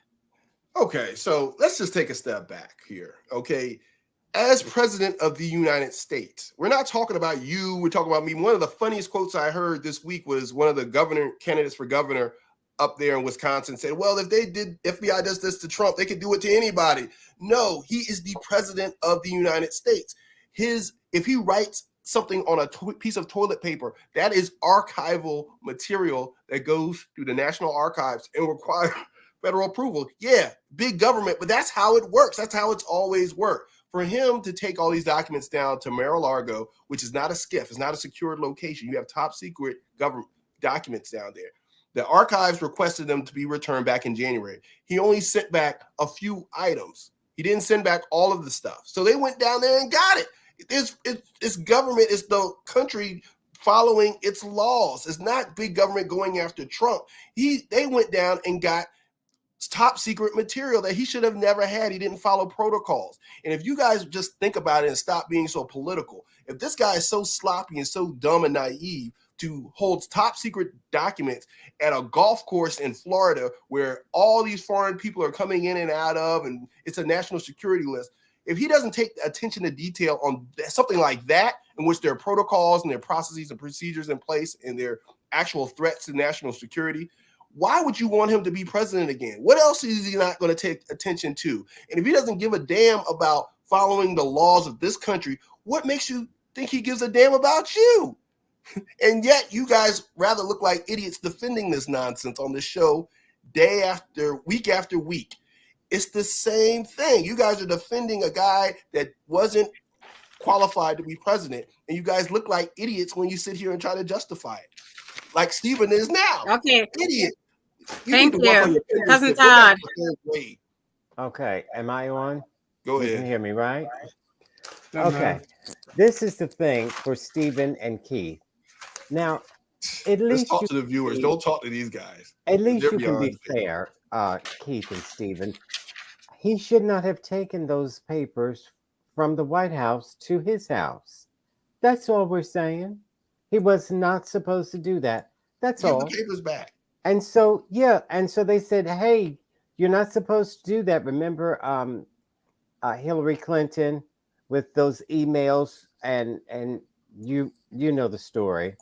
Okay, so let's just take a step back here. Okay, as president of the United States, we're not talking about you. We're talking about me. One of the funniest quotes I heard this week was one of the candidates for governor up there in Wisconsin said, well, if FBI does this to Trump, they could do it to anybody. No, he is the president of the United States. If he writes something on a piece of toilet paper, that is archival material that goes through the National Archives and require federal approval. Yeah, big government, but that's how it works. That's how it's always worked. For him to take all these documents down to Mar-a-Lago, which is not a SCIF, it's not a secured location. You have top secret government documents down there. The archives requested them to be returned back in January. He only sent back a few items. He didn't send back all of the stuff. So they went down there and got it. It's government, it's the country following its laws. It's not big government going after Trump. They went down and got top secret material that he should have never had. He didn't follow protocols. And if you guys just think about it and stop being so political, if this guy is so sloppy and so dumb and naive to hold top secret documents at a golf course in Florida where all these foreign people are coming in and out of, and it's a national security list, if he doesn't take attention to detail on something like that, in which there are protocols and there are processes and procedures in place and there are actual threats to national security, why would you want him to be president again? What else is he not going to take attention to? And if he doesn't give a damn about following the laws of this country, what makes you think he gives a damn about you? And yet you guys rather look like idiots defending this nonsense on this show day after week. It's the same thing. You guys are defending a guy that wasn't qualified to be president, and you guys look like idiots when you sit here and try to justify it, like Stephen is now. Okay. Idiot. Thank you. Cousin Todd. Okay, am I on? Go ahead. You can hear me, right? Okay. This is the thing for Stephen and Keith. Now, at least talk to the viewers. Don't talk to these guys. At least you can be fair, Keith and Stephen. He should not have taken those papers from the White House to his house. That's all we're saying. He was not supposed to do that. That's all. Give the papers back. And so, they said, hey, you're not supposed to do that. Remember Hillary Clinton with those emails, and you know the story.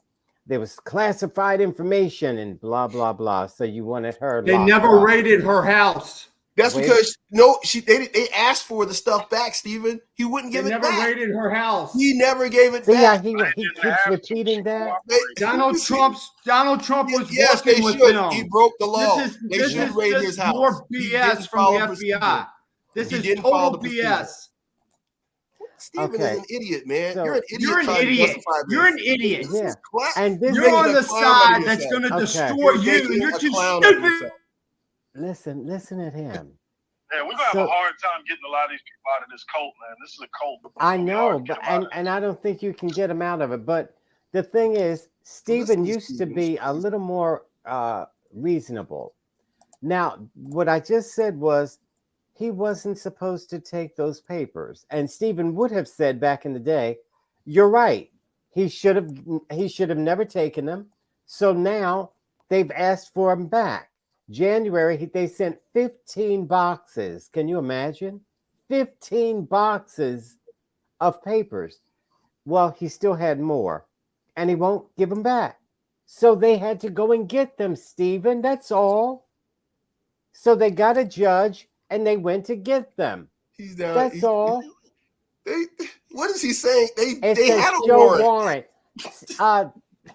There was classified information and blah, blah, blah. So you wanted her. They never raided her house. That's because they asked for the stuff back, Stephen. He wouldn't give it back. They never raided her house. He never gave it Yeah, back. he keeps repeating that. Donald Trump was working with them. He broke the law. This is raid his house. More BS from the FBI. This is total BS. Stephen is an idiot, man. So, you're an idiot. You're an idiot. Yeah. And you're on the side that's going to destroy you, and you're too stupid. Listen at him. Yeah, we're gonna have a hard time getting a lot of these people out of this cult, man. This is a cult. I know, but and I don't think you can get him out of it. But the thing is, Stephen used to be a little more reasonable. Now, what I just said was he wasn't supposed to take those papers, and Stephen would have said back in the day, "You're right. He should have never taken them." So now they've asked for them back. January, they sent 15 boxes. Can you imagine? 15 boxes of papers. Well, he still had more, and he won't give them back. So they had to go and get them, Stephen. That's all. So they got a judge, and they went to get them. That's all. What is he saying? They had a warrant.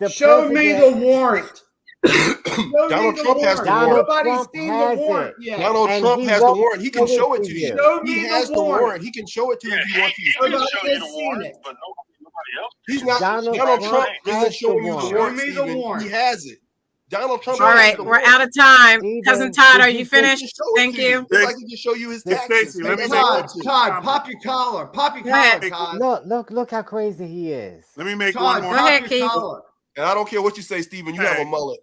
Show me the warrant. Donald Trump has the warrant. Nobody's seen the warrant yet. Donald Trump has the warrant. He can show it to you. He has the warrant. He can show it to you if you want to. He can show you the warrant, but nobody else. He's not. Donald Trump isn't showing you the warrant. Show me the warrant. He has it. Donald Trump. All right, we're out of time. Cousin Todd, are you finished? Thank you. It's like he can show you his taxes. Todd, pop your collar. Pop your collar, Todd. Look how crazy he is. Let me make Todd, one more. Go ahead, Keith. And I don't care what you say, Stephen. You have a mullet.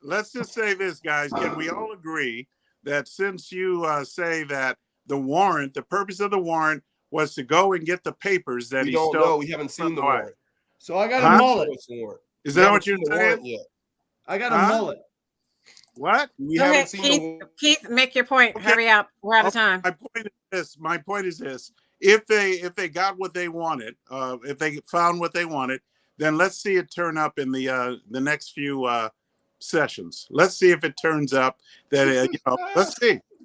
Let's just say this, guys. Can we all agree that since you say that the warrant, the purpose of the warrant was to go and get the papers that we he don't stole? know. We haven't seen the warrant. So I got a mullet. Is that what you're saying? I got a mullet. What? We Go haven't ahead, seen Keith. the warrant. Keith, make your point. Okay. Hurry up. We're out of time. My point is this: if they got what they wanted, if they found what they wanted, then let's see it turn up in the next few sessions. Let's see if it turns up that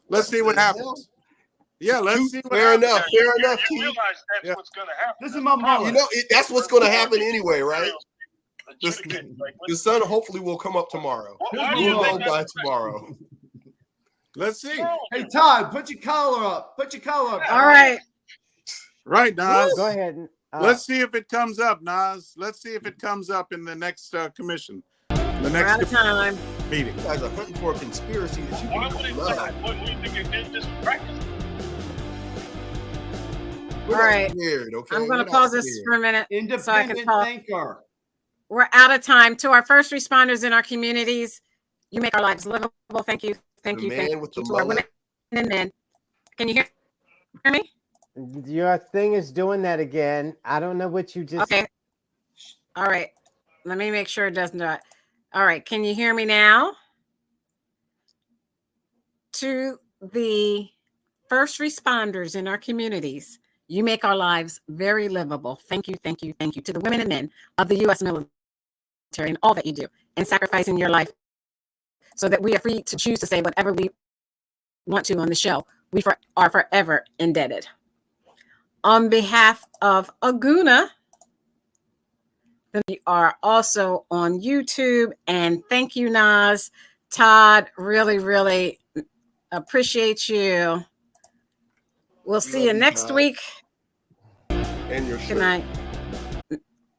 let's see what happens. Yeah, let's see. Fair enough. Fair enough, You Keith. realize that's what's going to happen. This is my mama. You know, that's what's going to happen anyway, right? The sun hopefully will come up tomorrow. Why do We'll you know think by that's tomorrow. Let's see. Hey, Todd, put your collar up. Put your collar up. All right. Right, Nas. Go ahead. Let's see if it comes up, Nas. Let's see if it comes up in the next commission. The We're next out of time. meeting. You guys are hunting for a conspiracy that you What can do you love. think it did this practice? We're All not right. scared, okay? I'm going We're to not pause this scared. for a minute so I can Independent talk. thinker. We're out of time. To our first responders in our communities, you make our lives livable. Thank you. Thank The you. Thank man you with the to our women mullet. and men. Can you hear me? Your thing is doing that again. I don't know what you just. Okay. All right. Let me make sure it does not. All right. Can you hear me now? To the first responders in our communities, you make our lives very livable. Thank you. Thank you. Thank you to the women and men of the U.S. military and all that you do and sacrificing your life so that we are free to choose to say whatever we want to on the show. We are forever indebted. On behalf of Aguna, we are also on YouTube. And thank you, Nas. Todd, really, really appreciate you. We'll see you next Todd. week. And your Good shirt. night.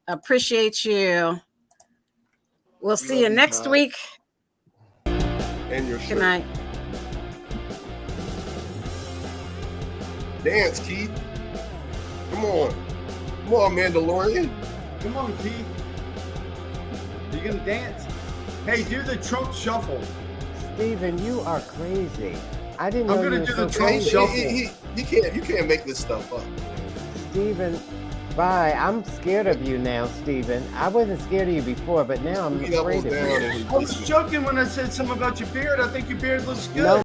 Appreciate you. We'll see you love you, next Todd. week. And your Good shirt. night. Dance, Keith. Come on. Come on, Mandalorian. Come on, Keith. Are you gonna dance? Hey, do the Trump shuffle. Steven, you are crazy. I didn't know I'm gonna you were do so the Trump crazy. shuffle. You can't make this stuff up. Steven, bye. I'm scared of you now, Steven. I wasn't scared of you before, but now I'm He doubles afraid of down you. and he I was joking when I said something about your beard. I think your beard looks good. No,